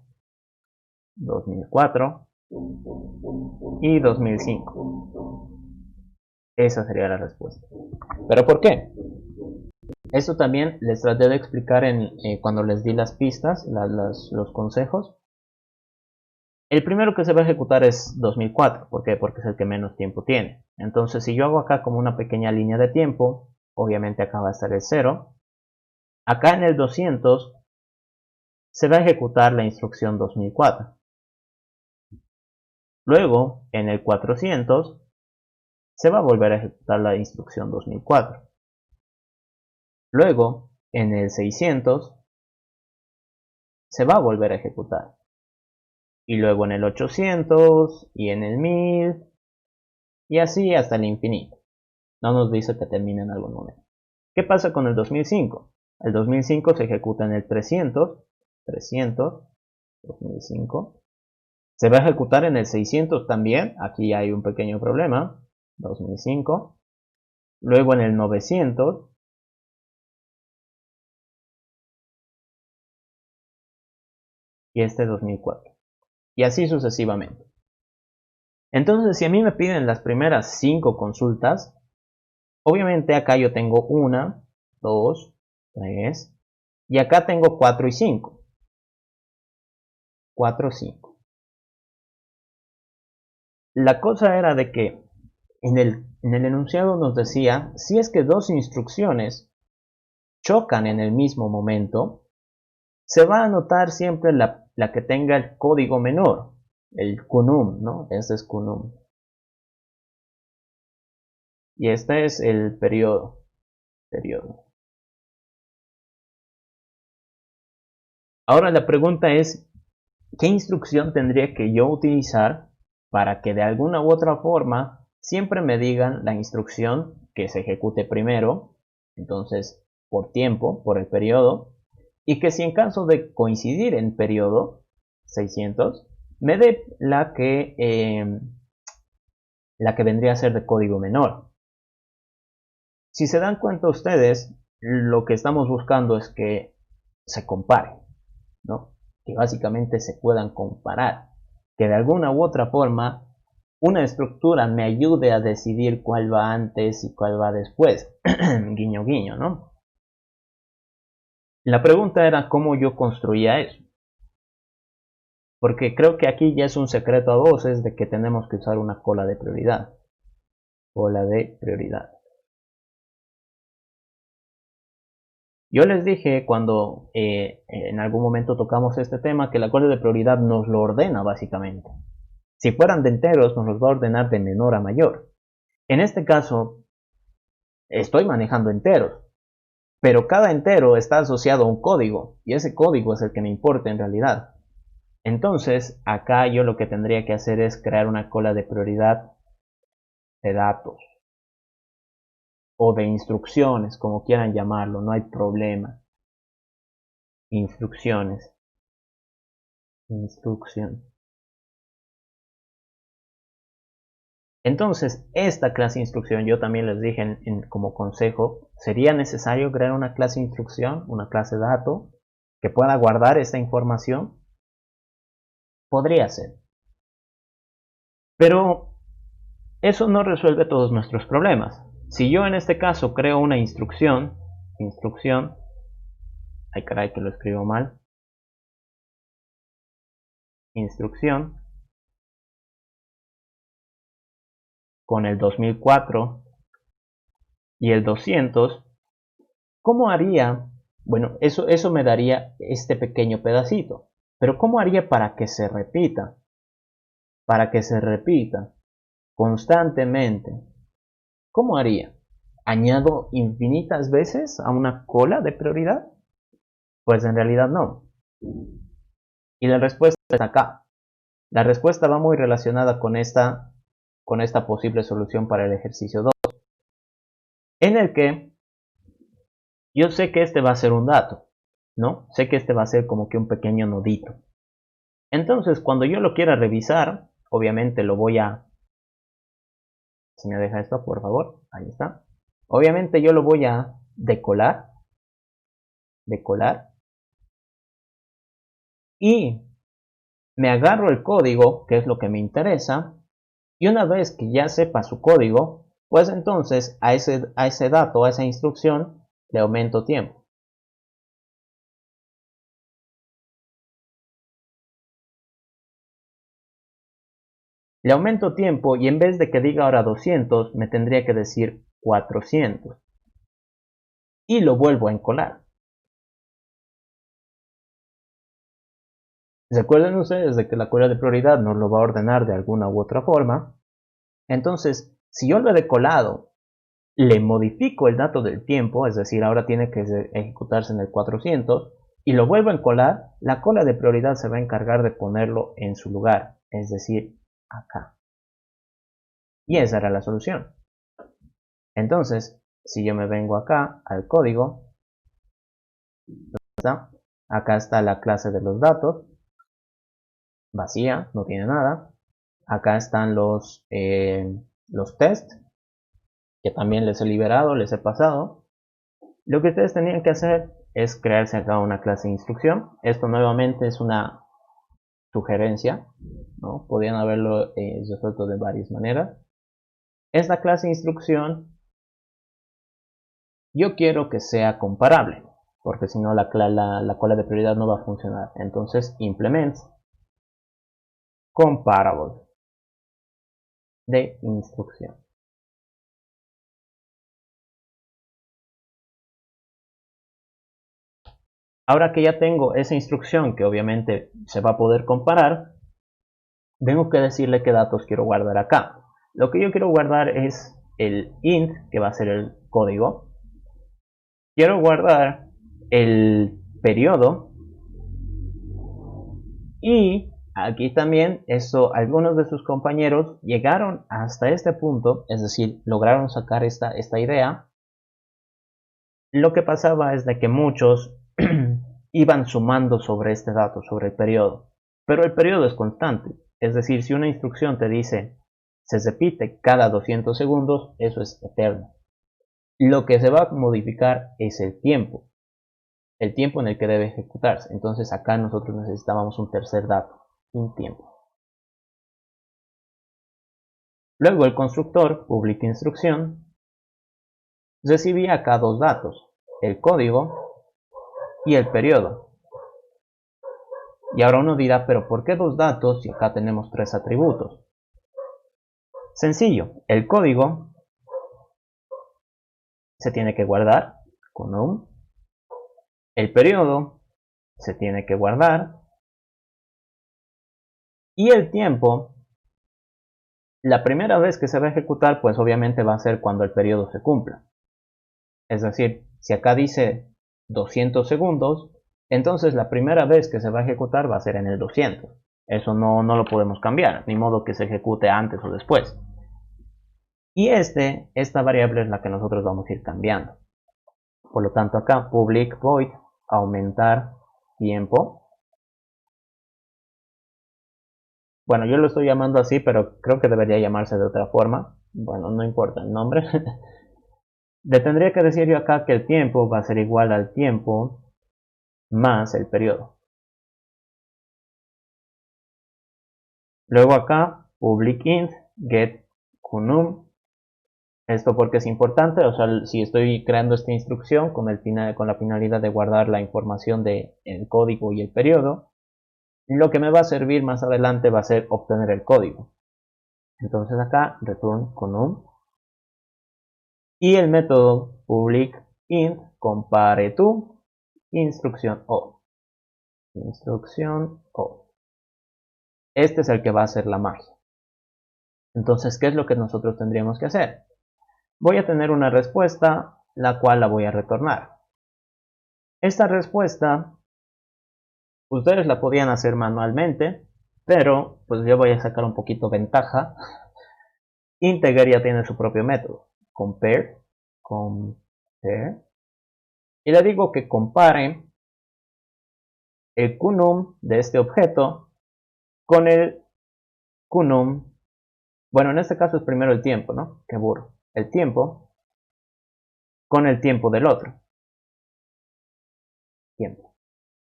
2004 y 2005. Esa sería la respuesta. ¿Pero por qué? Esto también les traté de explicar cuando les di las pistas, los consejos. El primero que se va a ejecutar es 2004. ¿Por qué? Porque es el que menos tiempo tiene. Entonces, si yo hago acá como una pequeña línea de tiempo, obviamente acá va a estar el 0. Acá en el 200 se va a ejecutar la instrucción 2004. Luego, en el 400, se va a volver a ejecutar la instrucción 2004. Luego, en el 600, se va a volver a ejecutar. Y luego en el 800 y en el 1000 y así hasta el infinito. No nos dice que termine en algún momento. ¿Qué pasa con el 2005? El 2005 se ejecuta en el 300, 2005. Se va a ejecutar en el 600 también, aquí hay un pequeño problema, 2005. Luego en el 900, y este 2004. Y así sucesivamente. Entonces, si a mí me piden las primeras 5 consultas, obviamente acá yo tengo 1, 2, 3, y acá tengo 4 y 5. 4, 5. La cosa era de que en el enunciado nos decía, si es que dos instrucciones chocan en el mismo momento, se va a anotar siempre la que tenga el código menor, el QNUM, ¿no? Este es QNUM. Y este es el periodo. Ahora la pregunta es, ¿qué instrucción tendría que yo utilizar para que de alguna u otra forma siempre me digan la instrucción que se ejecute primero? Entonces, por tiempo, por el periodo, y que si en caso de coincidir en periodo 600, me dé la que vendría a ser de código menor. Si se dan cuenta ustedes, lo que estamos buscando es que se compare, ¿no? Que básicamente se puedan comparar, que de alguna u otra forma una estructura me ayude a decidir cuál va antes y cuál va después. Guiño, guiño, ¿no? La pregunta era cómo yo construía eso. Porque creo que aquí ya es un secreto a voces de que tenemos que usar una cola de prioridad. Cola de prioridad. Yo les dije cuando en algún momento tocamos este tema que la cola de prioridad nos lo ordena básicamente. Si fueran de enteros nos los va a ordenar de menor a mayor. En este caso estoy manejando enteros, pero cada entero está asociado a un código y ese código es el que me importa en realidad. Entonces acá yo lo que tendría que hacer es crear una cola de prioridad de datos o de instrucciones, como quieran llamarlo, no hay problema. Instrucción. Entonces, esta clase de instrucción, yo también les dije como consejo, sería necesario crear una clase de instrucción, una clase dato, que pueda guardar esta información. Podría ser. Pero eso no resuelve todos nuestros problemas. Si yo en este caso creo una instrucción, ay caray que lo escribo mal, instrucción, con el 2004 y el 200, ¿cómo haría? Bueno, eso me daría este pequeño pedacito. Pero ¿cómo haría para que se repita? Para que se repita constantemente. ¿Cómo haría? ¿Añado infinitas veces a una cola de prioridad? Pues en realidad no. Y la respuesta está acá. La respuesta va muy relacionada con esta posible solución para el ejercicio 2, en el que yo sé que este va a ser un dato, ¿no? Sé que este va a ser como que un pequeño nodito. Entonces, cuando yo lo quiera revisar, obviamente lo voy a... Si me deja esto, por favor, ahí está. Obviamente yo lo voy a decolar, y me agarro el código, que es lo que me interesa, y una vez que ya sepa su código, pues entonces a ese dato, a esa instrucción, le aumento tiempo. Le aumento tiempo y en vez de que diga ahora 200, me tendría que decir 400. Y lo vuelvo a encolar. Recuerden ustedes de que la cola de prioridad nos lo va a ordenar de alguna u otra forma. Entonces, si yo lo he decolado, le modifico el dato del tiempo, es decir, ahora tiene que ejecutarse en el 400, y lo vuelvo a encolar, la cola de prioridad se va a encargar de ponerlo en su lugar, es decir, acá. Y esa era la solución. Entonces, si yo me vengo acá al código, acá está la clase de los datos, vacía, no tiene nada. Acá están los test, que también les he liberado, les he pasado. Lo que ustedes tenían que hacer es crearse acá una clase de instrucción. Esto nuevamente es una sugerencia, ¿no? Podían haberlo resuelto de varias maneras. Esta clase instrucción yo quiero que sea comparable, porque si no la cola de prioridad no va a funcionar. Entonces implement comparable de instrucción. Ahora que ya tengo esa instrucción que obviamente se va a poder comparar, tengo que decirle qué datos quiero guardar acá. Lo que yo quiero guardar es el int, que va a ser el código. Quiero guardar el periodo. Y aquí también algunos de sus compañeros llegaron hasta este punto, es decir, lograron sacar esta idea. Lo que pasaba es de que muchos iban sumando sobre este dato, sobre el periodo. Pero el periodo es constante. Es decir, si una instrucción te dice se repite cada 200 segundos, eso es eterno. Lo que se va a modificar es el tiempo en el que debe ejecutarse. Entonces acá nosotros necesitábamos un tercer dato, un tiempo. Luego el constructor public instrucción recibía acá dos datos, el código y el periodo. Y ahora uno dirá, pero ¿por qué dos datos si acá tenemos tres atributos? Sencillo, el código se tiene que guardar con un, el periodo se tiene que guardar y el tiempo, la primera vez que se va a ejecutar, pues obviamente va a ser cuando el periodo se cumpla. Es decir, si acá dice 200 segundos, entonces la primera vez que se va a ejecutar va a ser en el 200. Eso no lo podemos cambiar, ni modo que se ejecute antes o después. Y esta variable es la que nosotros vamos a ir cambiando. Por lo tanto acá public void aumentar tiempo. Bueno, yo lo estoy llamando así, pero creo que debería llamarse de otra forma. Bueno, no importa el nombre. Le tendría que decir yo acá que el tiempo va a ser igual al tiempo más el periodo. Luego acá public int get kunum. Esto porque es importante, o sea, si estoy creando esta instrucción con la finalidad de guardar la información del código y el periodo, lo que me va a servir más adelante va a ser obtener el código. Entonces acá return kunum y el método public int compare to instrucción o. Instrucción o. Este es el que va a hacer la magia. Entonces, ¿qué es lo que nosotros tendríamos que hacer? Voy a tener una respuesta, la cual la voy a retornar. Esta respuesta, ustedes la podían hacer manualmente, pero pues yo voy a sacar un poquito ventaja. Integer ya tiene su propio método, compare, y le digo que compare el kunum de este objeto con el kunum, bueno, en este caso es primero el tiempo, ¿no? Qué burro. El tiempo con el tiempo del otro. Tiempo.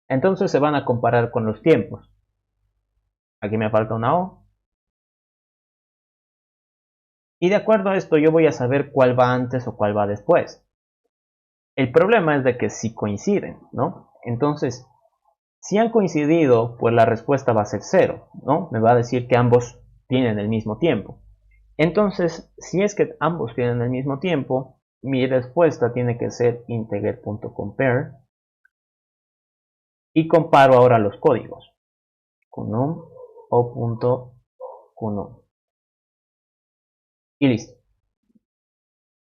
Entonces se van a comparar con los tiempos. Aquí me falta una O. Y de acuerdo a esto yo voy a saber cuál va antes o cuál va después. El problema es de que si coinciden, ¿no? Entonces, si han coincidido, pues la respuesta va a ser 0, ¿no? Me va a decir que ambos tienen el mismo tiempo. Entonces, si es que ambos tienen el mismo tiempo, mi respuesta tiene que ser integer.compare y comparo ahora los códigos. Kunum o .kunum. Y listo.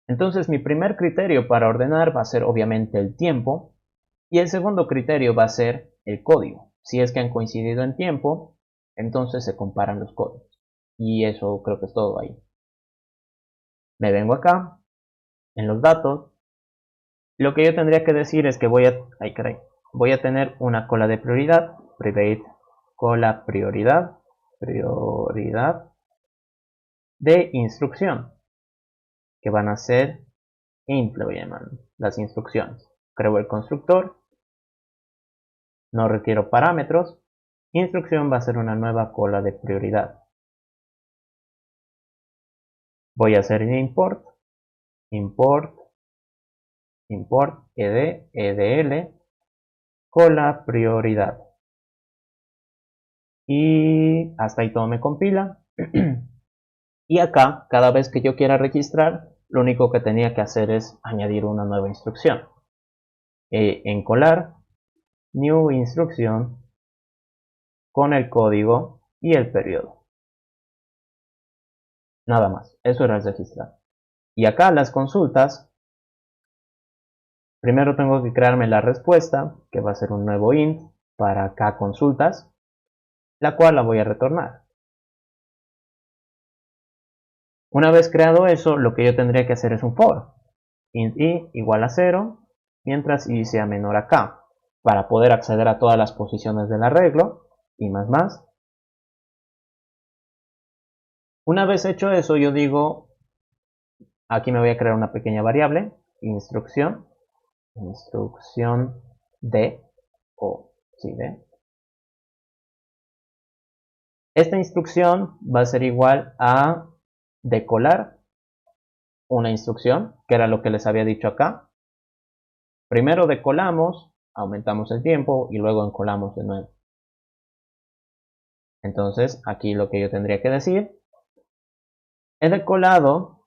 Entonces mi primer criterio para ordenar va a ser obviamente el tiempo y el segundo criterio va a ser el código. Si es que han coincidido en tiempo, entonces se comparan los códigos. Y eso creo que es todo ahí. Me vengo acá, en los datos. Lo que yo tendría que decir es que voy a tener una cola de prioridad, private cola prioridad de instrucción, que van a ser int, le voy a llamar, las instrucciones. Creo el constructor, no requiero parámetros, Instrucción va a ser una nueva cola de prioridad. Voy a hacer import, import, import, ed, edl, cola prioridad. Y hasta ahí todo me compila. Y acá, cada vez que yo quiera registrar, lo único que tenía que hacer es añadir una nueva instrucción. Encolar, new instrucción, con el código y el periodo. Nada más, eso era el registrar. Y acá las consultas, primero tengo que crearme la respuesta, que va a ser un nuevo int para acá consultas, la cual la voy a retornar. Una vez creado eso, lo que yo tendría que hacer es un for. Int i igual a 0, mientras i sea menor a k, para poder acceder a todas las posiciones del arreglo, y más. Una vez hecho eso, yo digo, aquí me voy a crear una pequeña variable, instrucción de, de. Esta instrucción va a ser igual a decolar una instrucción, que era lo que les había dicho acá. Primero decolamos, aumentamos el tiempo y luego encolamos de nuevo. Entonces aquí lo que yo tendría que decir, he decolado,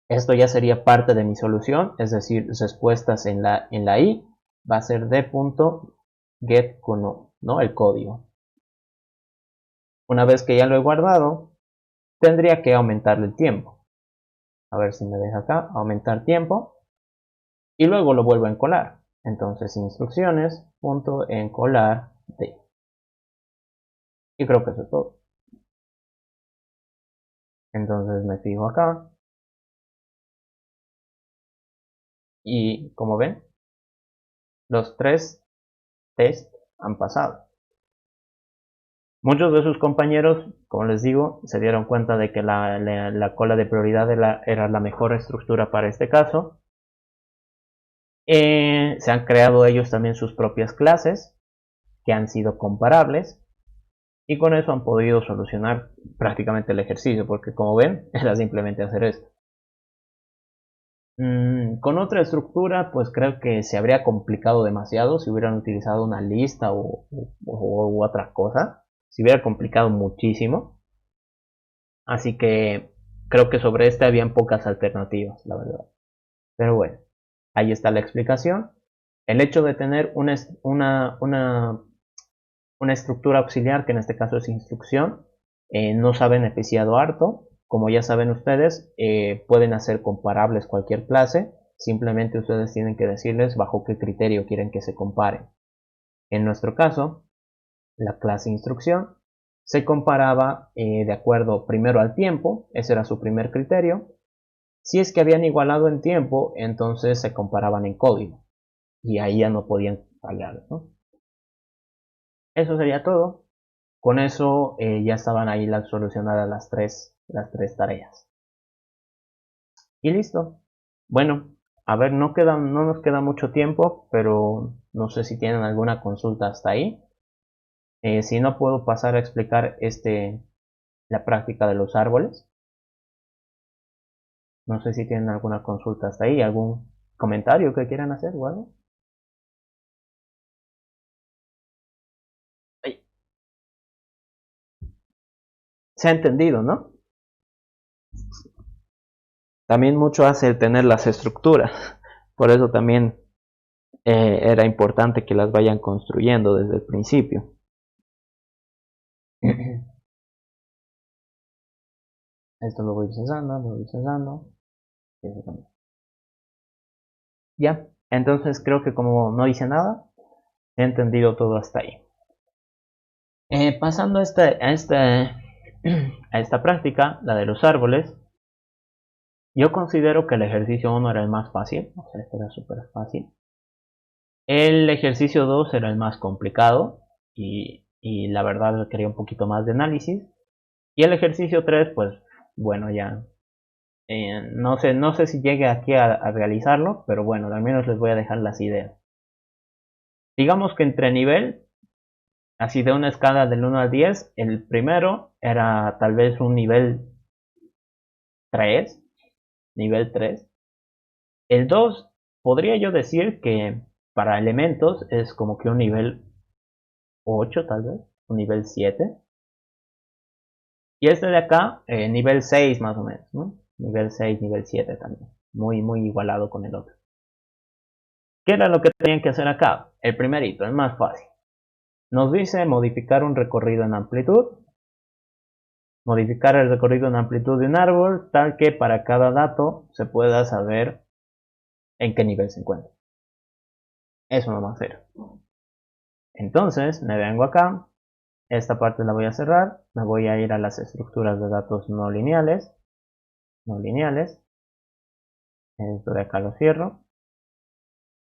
esto ya sería parte de mi solución, es decir, respuestas en la i va a ser d.getCono, ¿no? El código. Una vez que ya lo he guardado, tendría que aumentarle el tiempo. A ver si me deja acá, aumentar tiempo. Y luego lo vuelvo a encolar. Entonces instrucciones.encolar d. Y creo que eso es todo. Entonces me fijo acá. Y como ven, los 3 tests han pasado. Muchos de sus compañeros, como les digo, se dieron cuenta de que la cola de prioridad era la mejor estructura para este caso. Se han creado ellos también sus propias clases, que han sido comparables, y con eso han podido solucionar prácticamente el ejercicio, porque como ven, era simplemente hacer esto. Con otra estructura, pues creo que se habría complicado demasiado si hubieran utilizado una lista u otra cosa. Se hubiera complicado muchísimo. Así que creo que sobre este habían pocas alternativas, la verdad. Pero bueno, ahí está la explicación. El hecho de tener una estructura auxiliar, que en este caso es instrucción, nos ha beneficiado harto. Como ya saben ustedes, pueden hacer comparables cualquier clase. Simplemente ustedes tienen que decirles bajo qué criterio quieren que se comparen. En nuestro caso, la clase instrucción se comparaba de acuerdo primero al tiempo, ese era su primer criterio. Si es que habían igualado en tiempo, entonces se comparaban en código. Y ahí ya no podían fallar, ¿no? Eso sería todo. Con eso ya estaban ahí solucionadas las tres tareas. Y listo. Bueno, a ver, no nos queda mucho tiempo, pero no sé si tienen alguna consulta hasta ahí. Si no, puedo pasar a explicar la práctica de los árboles. No sé si tienen alguna consulta hasta ahí, algún comentario que quieran hacer o algo. Ay, se ha entendido, ¿no? También mucho hace el tener las estructuras. Por eso también era importante que las vayan construyendo desde el principio. Esto lo voy cesando. Ya, entonces creo que como no hice nada, he entendido todo hasta ahí. Pasando a esta práctica, la de los árboles, yo considero que el ejercicio 1 era el más fácil, o sea, este era súper fácil. El ejercicio 2 era el más complicado y la verdad quería un poquito más de análisis. Y el ejercicio 3, pues bueno, ya no sé si llegue aquí a realizarlo, pero bueno, al menos les voy a dejar las ideas. Digamos que entre nivel Así de una escala del 1 al 10, el primero era tal vez un nivel 3, nivel 3. El 2 podría yo decir que para elementos es como que un nivel 8 tal vez, un nivel 7. Y este de acá, nivel 6 más o menos, ¿no? Nivel 6, nivel 7 también. Muy, muy igualado con el otro. ¿Qué era lo que tenían que hacer acá? El primerito, es más fácil. Nos dice modificar un recorrido en amplitud. Modificar el recorrido en amplitud de un árbol tal que para cada dato se pueda saber en qué nivel se encuentra. Eso no va a hacer. Entonces me vengo acá. Esta parte la voy a cerrar. Me voy a ir a las estructuras de datos no lineales. No lineales. Esto de acá lo cierro.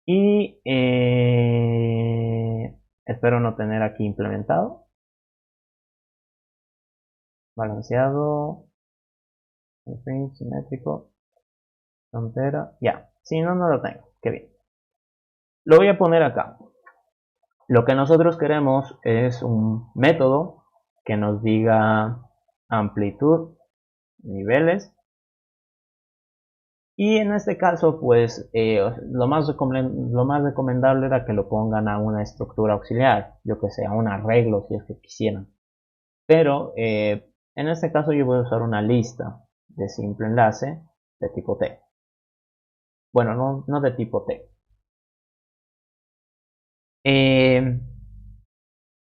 Y espero no tener aquí implementado. Balanceado. Simétrico. Frontera. Ya. Si no, no lo tengo. Qué bien. Lo voy a poner acá. Lo que nosotros queremos es un método que nos diga amplitud, niveles. Y en este caso, pues lo más recomendable era que lo pongan a una estructura auxiliar, yo que sé, a un arreglo si es que quisieran. Pero en este caso yo voy a usar una lista de simple enlace de tipo T. Bueno, no de tipo T.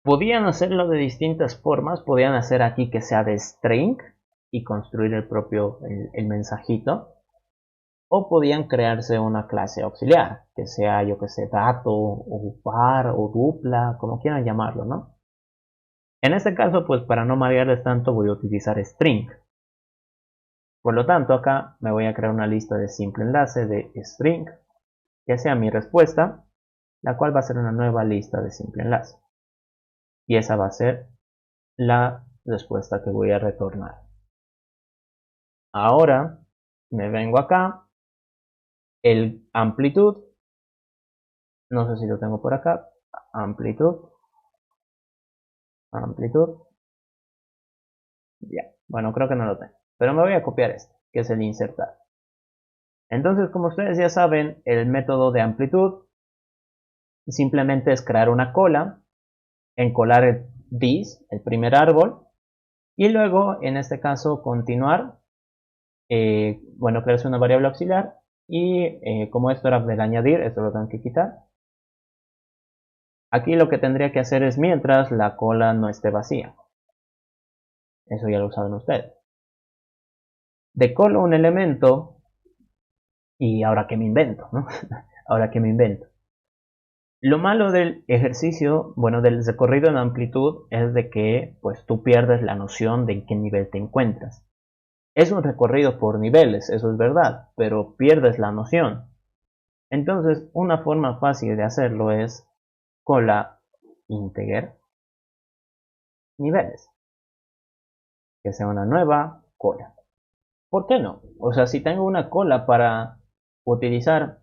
Podían hacerlo de distintas formas. Podían hacer aquí que sea de string y construir el mensajito. O podían crearse una clase auxiliar, que sea, yo que sé, dato, o par, o dupla, como quieran llamarlo, ¿no? En este caso, pues para no marearles tanto, voy a utilizar string. Por lo tanto, acá me voy a crear una lista de simple enlace de string, que sea mi respuesta, la cual va a ser una nueva lista de simple enlace. Y esa va a ser la respuesta que voy a retornar. Ahora me vengo acá, el amplitud, no sé si lo tengo por acá, amplitud, ya, bueno, creo que no lo tengo, pero me voy a copiar este, que es el insertar. Entonces, como ustedes ya saben, el método de amplitud simplemente es crear una cola, encolar el this, el primer árbol, y luego, en este caso, continuar, bueno, crearse una variable auxiliar, y como esto era del añadir, esto lo tengo que quitar. Aquí lo que tendría que hacer es mientras la cola no esté vacía. Eso ya lo saben ustedes. Decolo un elemento y ahora que me invento, ¿no? Ahora que me invento. Lo malo del ejercicio, bueno, del recorrido en amplitud es de que pues tú pierdes la noción de en qué nivel te encuentras. Es un recorrido por niveles, eso es verdad, pero pierdes la noción. Entonces, una forma fácil de hacerlo es cola integer niveles, que sea una nueva cola. ¿Por qué no? O sea, si tengo una cola para utilizar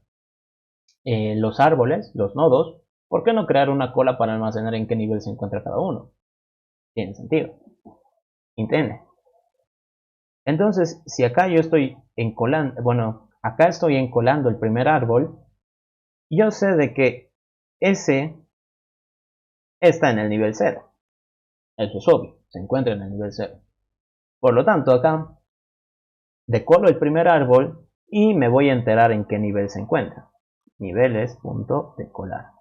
los árboles, los nodos, ¿por qué no crear una cola para almacenar en qué nivel se encuentra cada uno? Tiene sentido. ¿Entiende? Entonces, si acá yo estoy encolando, bueno, acá estoy encolando el primer árbol, yo sé de que ese está en el nivel 0. Eso es obvio, se encuentra en el nivel 0. Por lo tanto, acá decolo el primer árbol y me voy a enterar en qué nivel se encuentra. Niveles.decolar.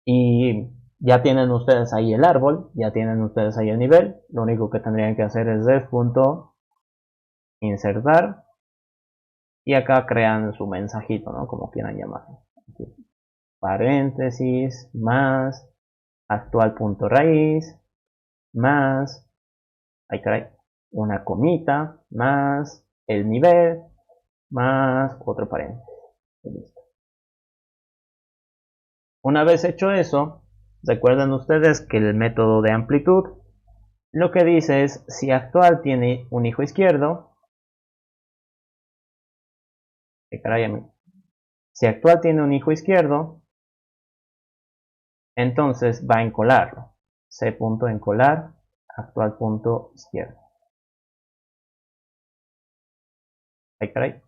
Y ya tienen ustedes ahí el árbol, ya tienen ustedes ahí el nivel. Lo único que tendrían que hacer es def.insertar y acá crean su mensajito, ¿no? Como quieran llamarlo. Aquí. Paréntesis más actual punto raíz más, ahí caray, una comita más el nivel más otro paréntesis. Listo. Una vez hecho eso, recuerden ustedes que el método de amplitud lo que dice es si actual tiene un hijo izquierdo, si actual tiene un hijo izquierdo, entonces va a encolarlo. C punto encolar actual punto izquierdo. Ay, caray.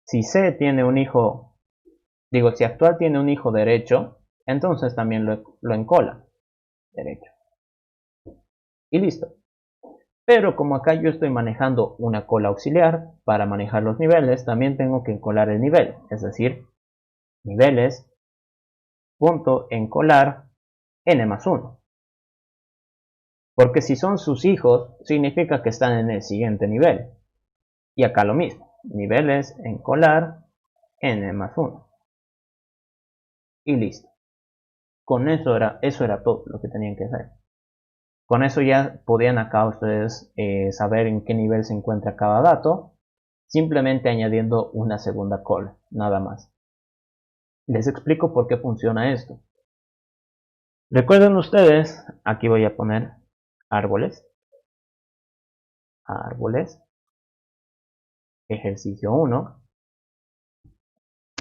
Si C tiene un hijo, digo, si actual tiene un hijo derecho, entonces también lo encola derecho. Y listo. Pero como acá yo estoy manejando una cola auxiliar, para manejar los niveles también tengo que encolar el nivel. Es decir, niveles, punto encolar, n más 1. Porque si son sus hijos, significa que están en el siguiente nivel. Y acá lo mismo. Niveles encolar, n más 1. Y listo. Con eso era todo lo que tenían que hacer. Con eso ya podían acá ustedes saber en qué nivel se encuentra cada dato, simplemente añadiendo una segunda cola, nada más. Les explico por qué funciona esto. Recuerden ustedes, aquí voy a poner árboles, ejercicio 1.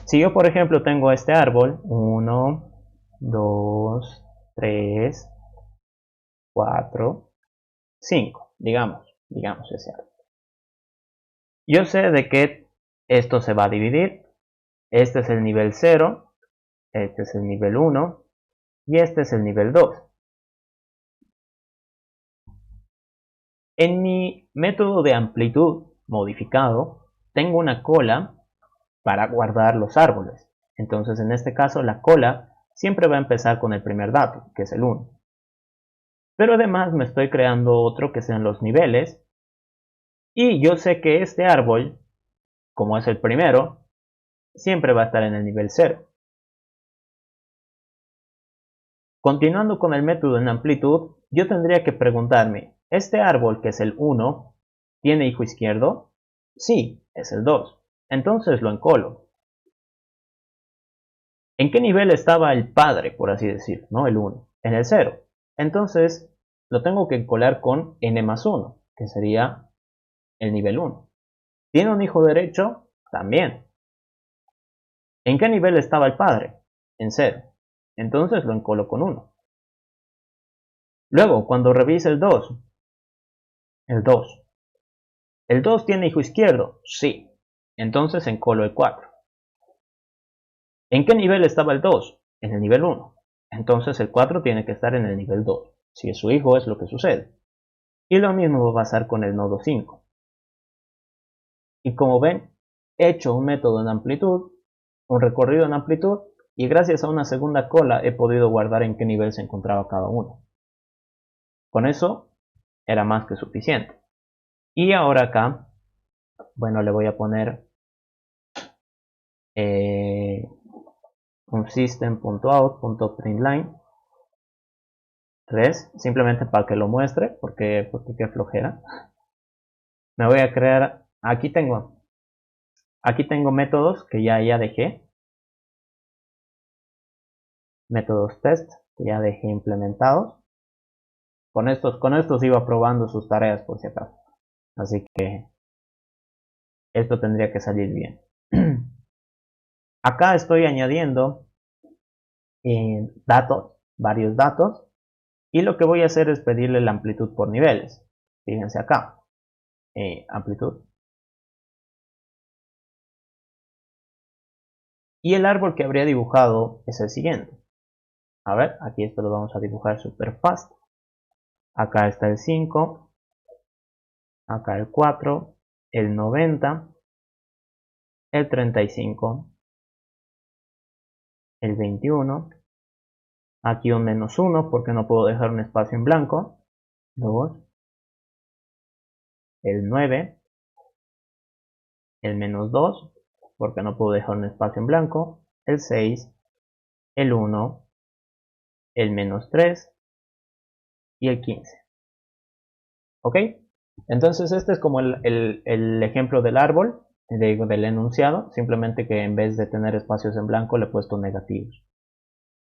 Si yo por ejemplo tengo este árbol, 1, 2, 3, 4, 5, digamos ese árbol. Yo sé de que esto se va a dividir. Este es el nivel 0, este es el nivel 1 y este es el nivel 2. En mi método de amplitud modificado, tengo una cola para guardar los árboles. Entonces, en este caso, la cola siempre va a empezar con el primer dato, que es el 1. Pero además me estoy creando otro que sean los niveles. Y yo sé que este árbol, como es el primero, siempre va a estar en el nivel 0. Continuando con el método en amplitud, yo tendría que preguntarme, ¿este árbol que es el 1 tiene hijo izquierdo? Sí, es el 2. Entonces lo encolo. ¿En qué nivel estaba el padre, por así decir, no el 1? En el 0. Entonces lo tengo que encolar con n más 1, que sería el nivel 1. ¿Tiene un hijo derecho? También. ¿En qué nivel estaba el padre? En 0. Entonces lo encolo con 1. Luego, cuando revise el 2, el 2. ¿El 2 tiene hijo izquierdo? Sí. Entonces encolo el 4. ¿En qué nivel estaba el 2? En el nivel 1. Entonces el 4 tiene que estar en el nivel 2. Si es su hijo es lo que sucede. Y lo mismo va a pasar con el nodo 5. Y como ven, he hecho un método en amplitud, un recorrido en amplitud, y gracias a una segunda cola he podido guardar en qué nivel se encontraba cada uno. Con eso era más que suficiente. Y ahora acá, bueno, le voy a poner un system.out.println 3, simplemente para que lo muestre, porque qué flojera. Me voy a crear, aquí tengo métodos que ya dejé, métodos test que ya dejé implementados. Con estos iba probando sus tareas por si acaso, así que esto tendría que salir bien. Acá estoy añadiendo varios datos, y lo que voy a hacer es pedirle la amplitud por niveles. Fíjense acá, amplitud. Y el árbol que habría dibujado es el siguiente. A ver, aquí esto lo vamos a dibujar super fast. Acá está el 5, acá el 4, el 90, el 35, el 21, aquí un menos 1 porque no puedo dejar un espacio en blanco, 2, el 9, el menos 2 porque no puedo dejar un espacio en blanco, el 6, el 1, el menos 3 y el 15. ¿Ok? Entonces este es como el ejemplo del árbol, del enunciado, simplemente que en vez de tener espacios en blanco le he puesto negativos.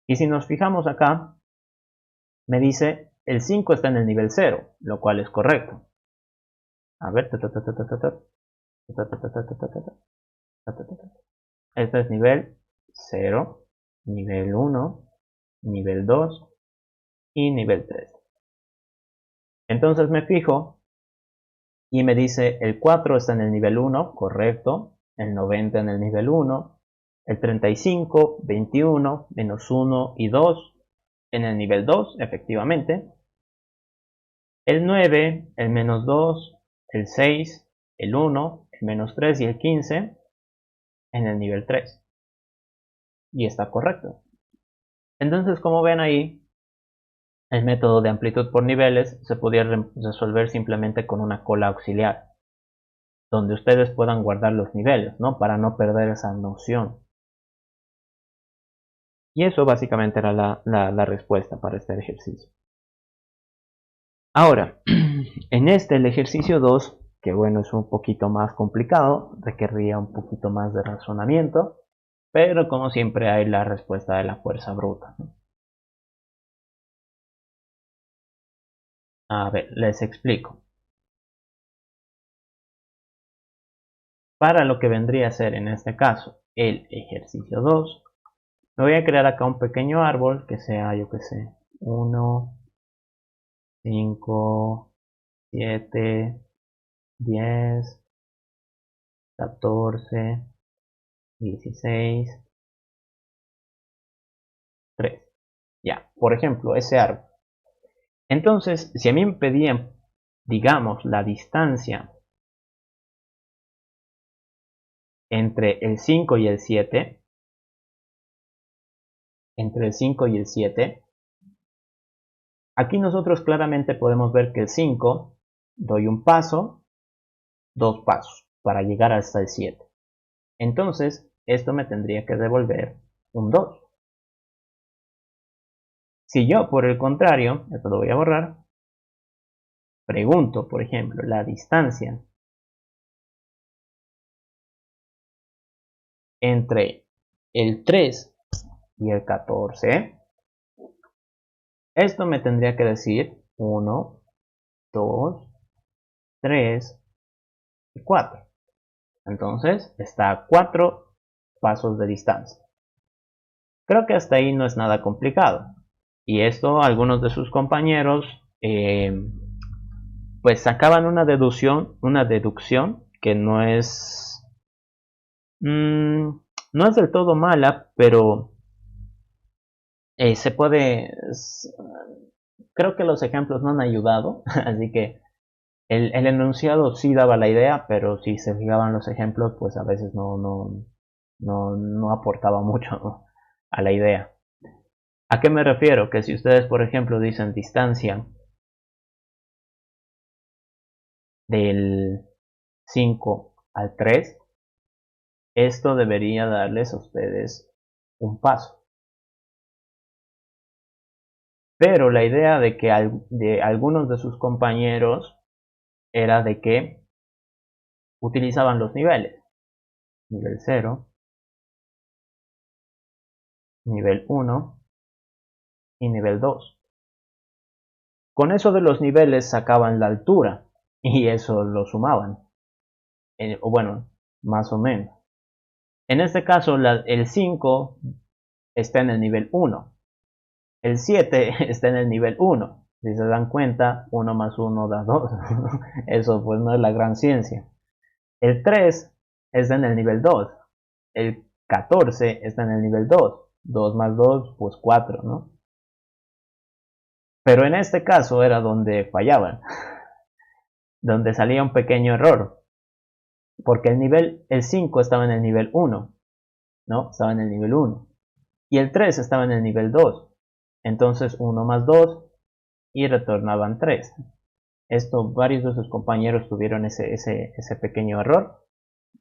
Y si nos fijamos acá, me dice el 5 está en el nivel 0, lo cual es correcto. A ver, este es nivel 0. nivel 1, nivel 2 y nivel 3. Entonces me fijo y me dice el 4 está en el nivel 1, correcto, el 90 en el nivel 1, el 35, 21, menos 1 y 2 en el nivel 2, efectivamente, el 9, el menos 2, el 6, el 1, el menos 3 y el 15 en el nivel 3. Y está correcto. Entonces, como ven ahí, el método de amplitud por niveles se podía resolver simplemente con una cola auxiliar, donde ustedes puedan guardar los niveles, ¿no? Para no perder esa noción. Y eso básicamente era la respuesta para este ejercicio. Ahora, en el ejercicio 2, que bueno, es un poquito más complicado, requeriría un poquito más de razonamiento, pero como siempre hay la respuesta de la fuerza bruta, ¿no? A ver, les explico. Para lo que vendría a ser en este caso el ejercicio 2, me voy a crear acá un pequeño árbol que sea, yo que sé, 1, 5, 7, 10, 14, 16, 3. Ya, por ejemplo, ese árbol. Entonces, si a mí me pedían, digamos, la distancia entre el 5 y el 7, entre el 5 y el 7, aquí nosotros claramente podemos ver que el 5 doy un paso, dos pasos para llegar hasta el 7. Entonces, esto me tendría que devolver un 2. Si yo, por el contrario, esto lo voy a borrar, pregunto, por ejemplo, la distancia entre el 3 y el 14, esto me tendría que decir 1, 2, 3 y 4. Entonces está a 4 pasos de distancia. Creo que hasta ahí no es nada complicado. Y esto algunos de sus compañeros pues sacaban una deducción que no es del todo mala, pero se puede, creo que los ejemplos no han ayudado, así que el enunciado sí daba la idea, pero si se fijaban los ejemplos, pues a veces no aportaba mucho, ¿no?, a la idea. ¿A qué me refiero? Que si ustedes, por ejemplo, dicen distancia del 5 al 3, esto debería darles a ustedes un paso. Pero la idea de algunos de sus compañeros era de que utilizaban los niveles. Nivel 0, nivel 1 y nivel 2. Con eso de los niveles sacaban la altura y eso lo sumaban. O bueno, más o menos. En este caso, el 5 está en el nivel 1. El 7 está en el nivel 1. Si se dan cuenta, 1 más 1 da 2. Eso pues no es la gran ciencia. El 3 está en el nivel 2. El 14 está en el nivel 2. 2 más 2, pues 4, ¿no? Pero en este caso era donde fallaban, donde salía un pequeño error, porque el 5 estaba en el nivel 1, ¿no? Estaba en el nivel 1. Y el 3 estaba en el nivel 2. Entonces 1 más 2 y retornaban 3. Esto, varios de sus compañeros tuvieron ese pequeño error.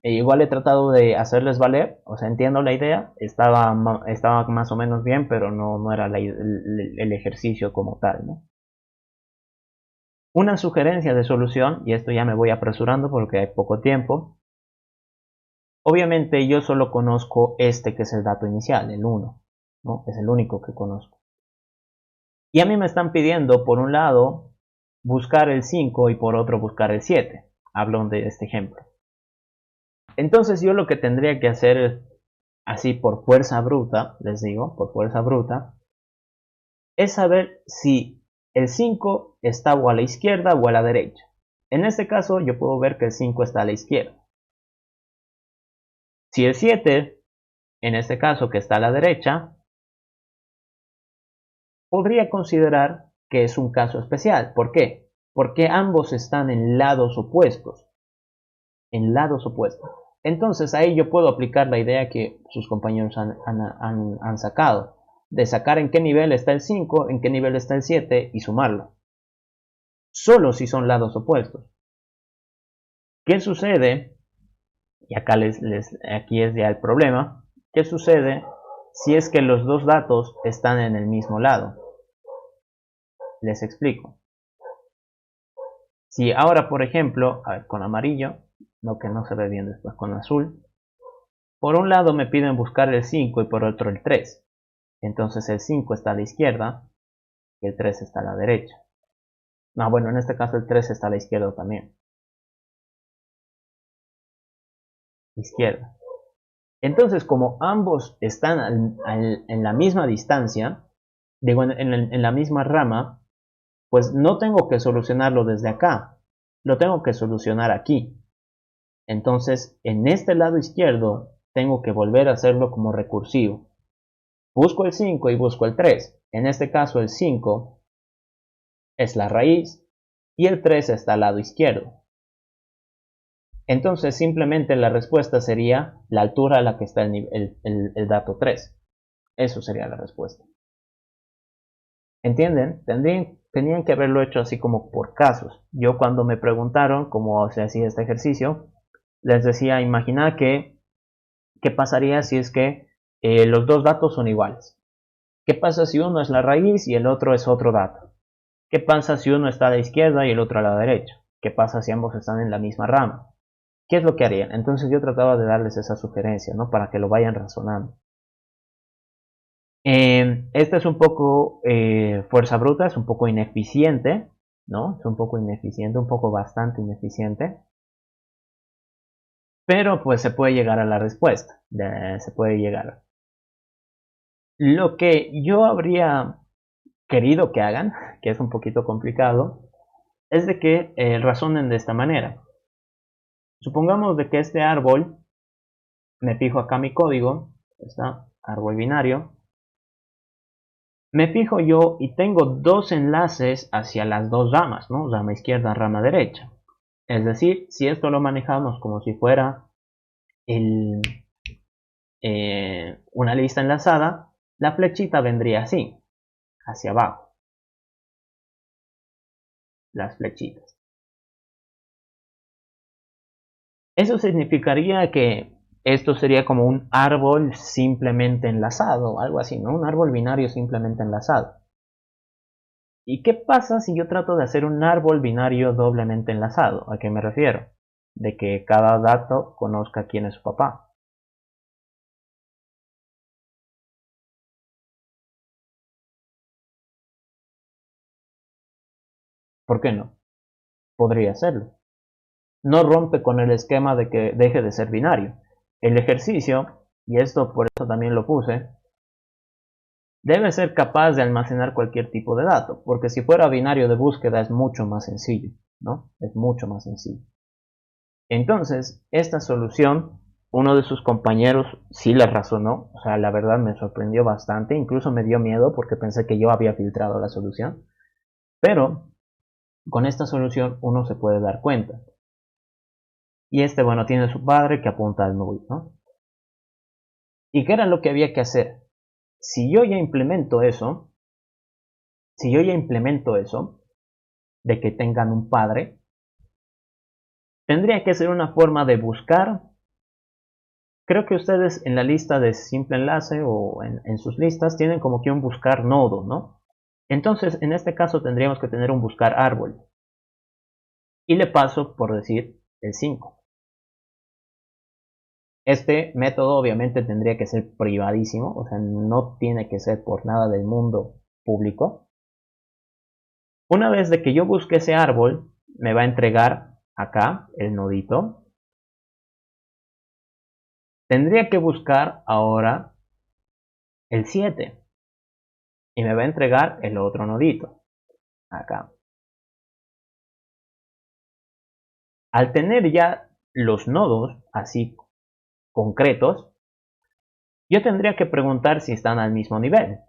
E igual he tratado de hacerles valer, o sea, entiendo la idea, estaba más o menos bien, pero no era el ejercicio como tal, ¿no? Una sugerencia de solución, y esto ya me voy apresurando porque hay poco tiempo. Obviamente yo solo conozco este que es el dato inicial, el 1, ¿no? Es el único que conozco. Y a mí me están pidiendo, por un lado, buscar el 5 y por otro buscar el 7. Hablo de este ejemplo. Entonces yo lo que tendría que hacer es así por fuerza bruta, les digo, por fuerza bruta, es saber si el 5 está o a la izquierda o a la derecha. En este caso yo puedo ver que el 5 está a la izquierda. Si el 7, en este caso que está a la derecha, podría considerar que es un caso especial. ¿Por qué? Porque ambos están en lados opuestos. En lados opuestos. Entonces ahí yo puedo aplicar la idea que sus compañeros han sacado. De sacar en qué nivel está el 5, en qué nivel está el 7 y sumarlo. Solo si son lados opuestos. ¿Qué sucede? Y acá aquí es ya el problema. ¿Qué sucede si es que los dos datos están en el mismo lado? Les explico. Si ahora, por ejemplo, a ver, con amarillo, no que no se ve bien después con azul, por un lado me piden buscar el 5 y por otro el 3. Entonces el 5 está a la izquierda y el 3 está a la derecha. No, bueno, en este caso el 3 está a la izquierda también. Izquierda. Entonces, como ambos están en la misma distancia, digo, en la misma rama, pues no tengo que solucionarlo desde acá, lo tengo que solucionar aquí. Entonces, en este lado izquierdo, tengo que volver a hacerlo como recursivo. Busco el 5 y busco el 3. En este caso, el 5 es la raíz y el 3 está al lado izquierdo. Entonces, simplemente la respuesta sería la altura a la que está el dato 3. Eso sería la respuesta. ¿Entienden? Tenían que haberlo hecho así como por casos. Yo cuando me preguntaron cómo se hacía este ejercicio, les decía, imagina qué pasaría si es que los dos datos son iguales. ¿Qué pasa si uno es la raíz y el otro es otro dato? ¿Qué pasa si uno está a la izquierda y el otro a la derecha? ¿Qué pasa si ambos están en la misma rama? ¿Qué es lo que harían? Entonces yo trataba de darles esa sugerencia, ¿no? Para que lo vayan razonando. Este es un poco fuerza bruta, es un poco ineficiente, ¿no? Es un poco ineficiente, un poco bastante ineficiente. Pero pues se puede llegar a la respuesta, se puede llegar. Lo que yo habría querido que hagan, que es un poquito complicado, es de que razonen de esta manera. Supongamos de que este árbol, me fijo acá mi código, está árbol binario, me fijo yo y tengo dos enlaces hacia las dos ramas, ¿no? Rama izquierda, rama derecha. Es decir, si esto lo manejamos como si fuera una lista enlazada, la flechita vendría así, hacia abajo, las flechitas. Eso significaría que esto sería como un árbol simplemente enlazado, algo así, ¿no? Un árbol binario simplemente enlazado. ¿Y qué pasa si yo trato de hacer un árbol binario doblemente enlazado? ¿A qué me refiero? De que cada dato conozca quién es su papá. ¿Por qué no? Podría hacerlo. No rompe con el esquema de que deje de ser binario. El ejercicio, y esto por eso también lo puse, debe ser capaz de almacenar cualquier tipo de dato, porque si fuera binario de búsqueda es mucho más sencillo, ¿no? Es mucho más sencillo. Entonces, esta solución, uno de sus compañeros sí la razonó, o sea, la verdad me sorprendió bastante, incluso me dio miedo porque pensé que yo había filtrado la solución, pero con esta solución uno se puede dar cuenta. Y este, bueno, tiene su padre que apunta al null, ¿no? ¿Y qué era lo que había que hacer? Si yo ya implemento eso, de que tengan un padre, tendría que ser una forma de buscar. Creo que ustedes en la lista de simple enlace o en sus listas tienen como que un buscar nodo, ¿no? Entonces, en este caso tendríamos que tener un buscar árbol. Y le paso, por decir, el 5. Este método obviamente tendría que ser privadísimo, o sea, no tiene que ser por nada del mundo público. Una vez de que yo busque ese árbol, me va a entregar acá el nodito. Tendría que buscar ahora el 7 y me va a entregar el otro nodito acá. Al tener ya los nodos así concretos, yo tendría que preguntar si están al mismo nivel.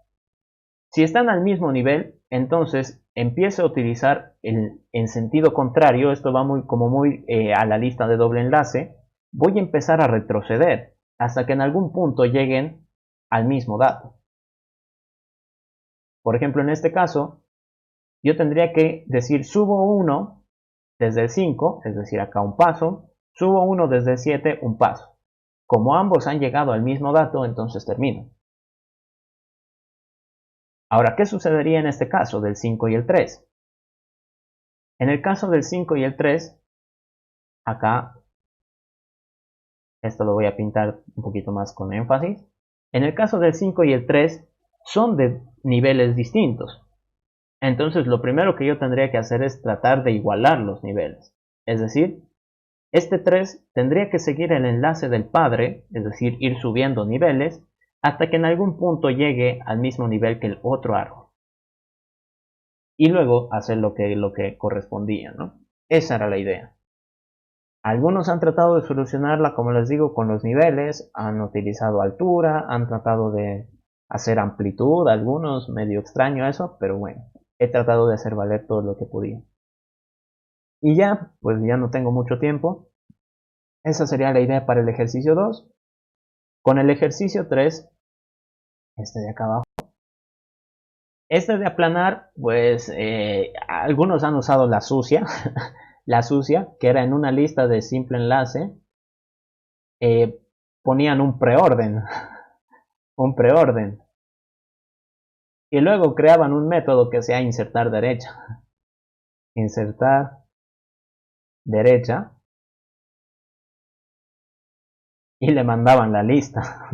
Si están al mismo nivel, entonces empiezo a utilizar en sentido contrario. Esto va muy a la lista de doble enlace. Voy a empezar a retroceder hasta que en algún punto lleguen al mismo dato. Por ejemplo, en este caso, yo tendría que decir subo 1 desde el 5, es decir, acá un paso, subo 1 desde el 7, un paso. Como ambos han llegado al mismo dato, entonces termino. Ahora, ¿qué sucedería en este caso del 5 y el 3? En el caso del 5 y el 3, acá, esto lo voy a pintar un poquito más con énfasis. En el caso del 5 y el 3 son de niveles distintos. Entonces lo primero que yo tendría que hacer es tratar de igualar los niveles. Es decir, este 3 tendría que seguir el enlace del padre, es decir, ir subiendo niveles, hasta que en algún punto llegue al mismo nivel que el otro árbol. Y luego hacer lo que correspondía, ¿no? Esa era la idea. Algunos han tratado de solucionarla, como les digo, con los niveles, han utilizado altura, han tratado de hacer amplitud, algunos medio extraño eso, pero bueno, he tratado de hacer valer todo lo que podía. Y ya, pues ya no tengo mucho tiempo. Esa sería la idea para el ejercicio 2. Con el ejercicio 3, este de acá abajo. Este de aplanar, pues algunos han usado la sucia, la sucia, que era en una lista de simple enlace, ponían un preorden, un preorden, y luego creaban un método que sea insertar derecha, insertar derecha, y le mandaban la lista.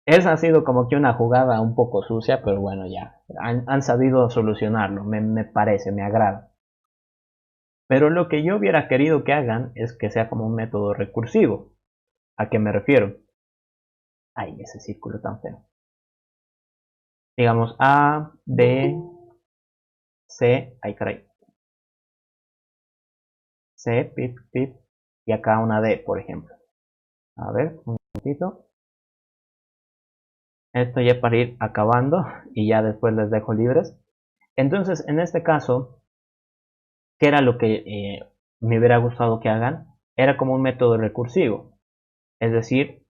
Esa ha sido como que una jugada un poco sucia, pero bueno, ya, han sabido solucionarlo, me parece, me agrada. Pero lo que yo hubiera querido que hagan es que sea como un método recursivo. ¿A qué me refiero? Ay, ese círculo tan feo. Digamos A, B, C, ay caray. C, pip, pip, y acá una D, por ejemplo. A ver, un momentito. Esto ya para ir acabando y ya después les dejo libres. Entonces, en este caso, ¿qué era lo que me hubiera gustado que hagan? Era como un método recursivo. Es decir,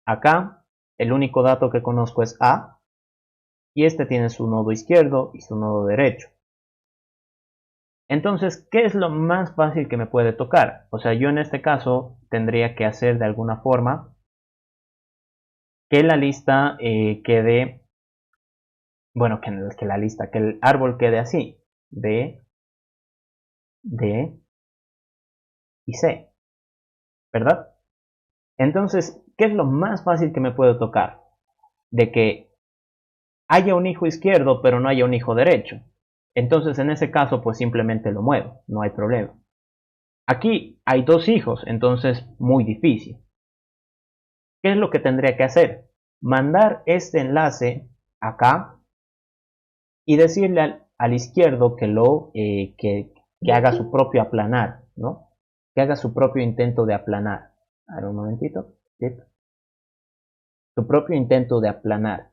acá el único dato que conozco es A y este tiene su nodo izquierdo y su nodo derecho. Entonces, ¿qué es lo más fácil que me puede tocar? O sea, yo en este caso tendría que hacer de alguna forma que la lista quede, bueno, que la lista, que el árbol quede así, B, D y C, ¿verdad? Entonces, ¿qué es lo más fácil que me puede tocar? De que haya un hijo izquierdo, pero no haya un hijo derecho. Entonces, en ese caso, pues simplemente lo muevo, no hay problema. Aquí hay dos hijos, entonces muy difícil. ¿Qué es lo que tendría que hacer? Mandar este enlace acá y decirle al izquierdo que haga su propio aplanar, ¿no? Que haga su propio intento de aplanar. A ver, un momentito. Su propio intento de aplanar.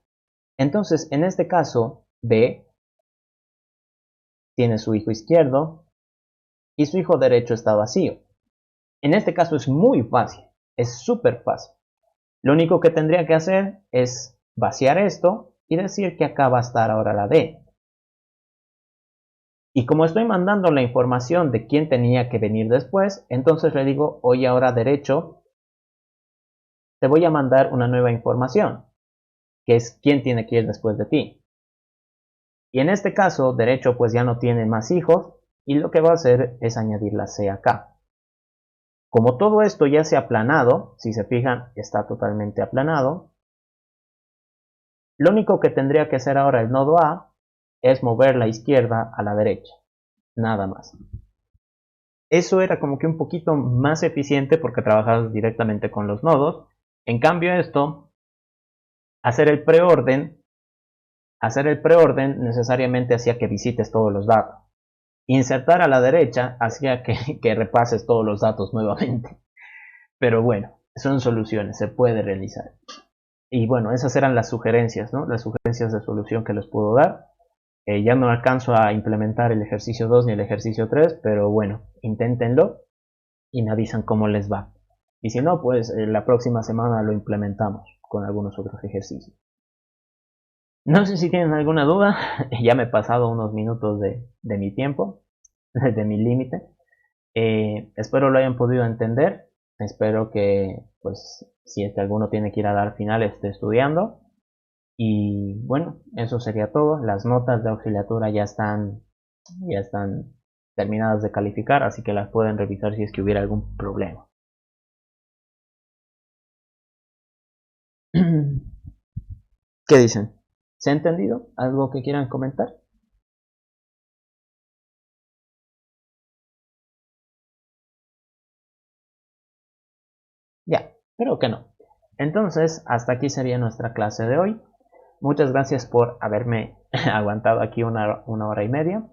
Entonces, en este caso, B tiene su hijo izquierdo y su hijo derecho está vacío. En este caso es muy fácil, es súper fácil. Lo único que tendría que hacer es vaciar esto y decir que acá va a estar ahora la D. Y como estoy mandando la información de quién tenía que venir después, entonces le digo, oye, ahora derecho, te voy a mandar una nueva información, que es quién tiene que ir después de ti. Y en este caso, derecho pues ya no tiene más hijos y lo que va a hacer es añadir la C acá. Como todo esto ya se ha aplanado, si se fijan, está totalmente aplanado, lo único que tendría que hacer ahora el nodo A es mover la izquierda a la derecha, nada más. Eso era como que un poquito más eficiente porque trabajabas directamente con los nodos En cambio esto, hacer el preorden necesariamente hacía que visites todos los datos. Insertar a la derecha hacía que repases todos los datos nuevamente. Pero bueno, son soluciones, se puede realizar. Y bueno, esas eran las sugerencias, ¿no? Las sugerencias de solución que les puedo dar. Ya no alcanzo a implementar el ejercicio 2 ni el ejercicio 3, pero bueno, inténtenlo y me avisan cómo les va. Y si no, pues la próxima semana lo implementamos con algunos otros ejercicios. No sé si tienen alguna duda, ya me he pasado unos minutos de mi tiempo, de mi límite. Espero lo hayan podido entender. Espero que, pues, si es que alguno tiene que ir a dar final, esté estudiando. Y bueno, eso sería todo. Las notas de auxiliatura ya están terminadas de calificar, así que las pueden revisar si es que hubiera algún problema. ¿Qué dicen? ¿Se ha entendido? ¿Algo que quieran comentar? Ya, creo que no. Entonces, hasta aquí sería nuestra clase de hoy. Muchas gracias por haberme aguantado aquí una hora y media.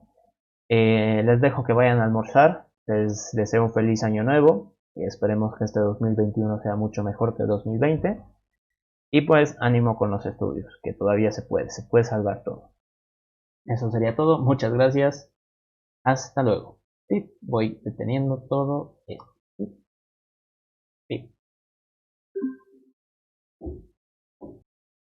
Les dejo que vayan a almorzar. Les deseo un feliz año nuevo. Y esperemos que este 2021 sea mucho mejor que el 2020. Y pues ánimo con los estudios, que todavía se puede salvar todo. Eso sería todo. Muchas gracias. Hasta luego. Y voy deteniendo todo esto.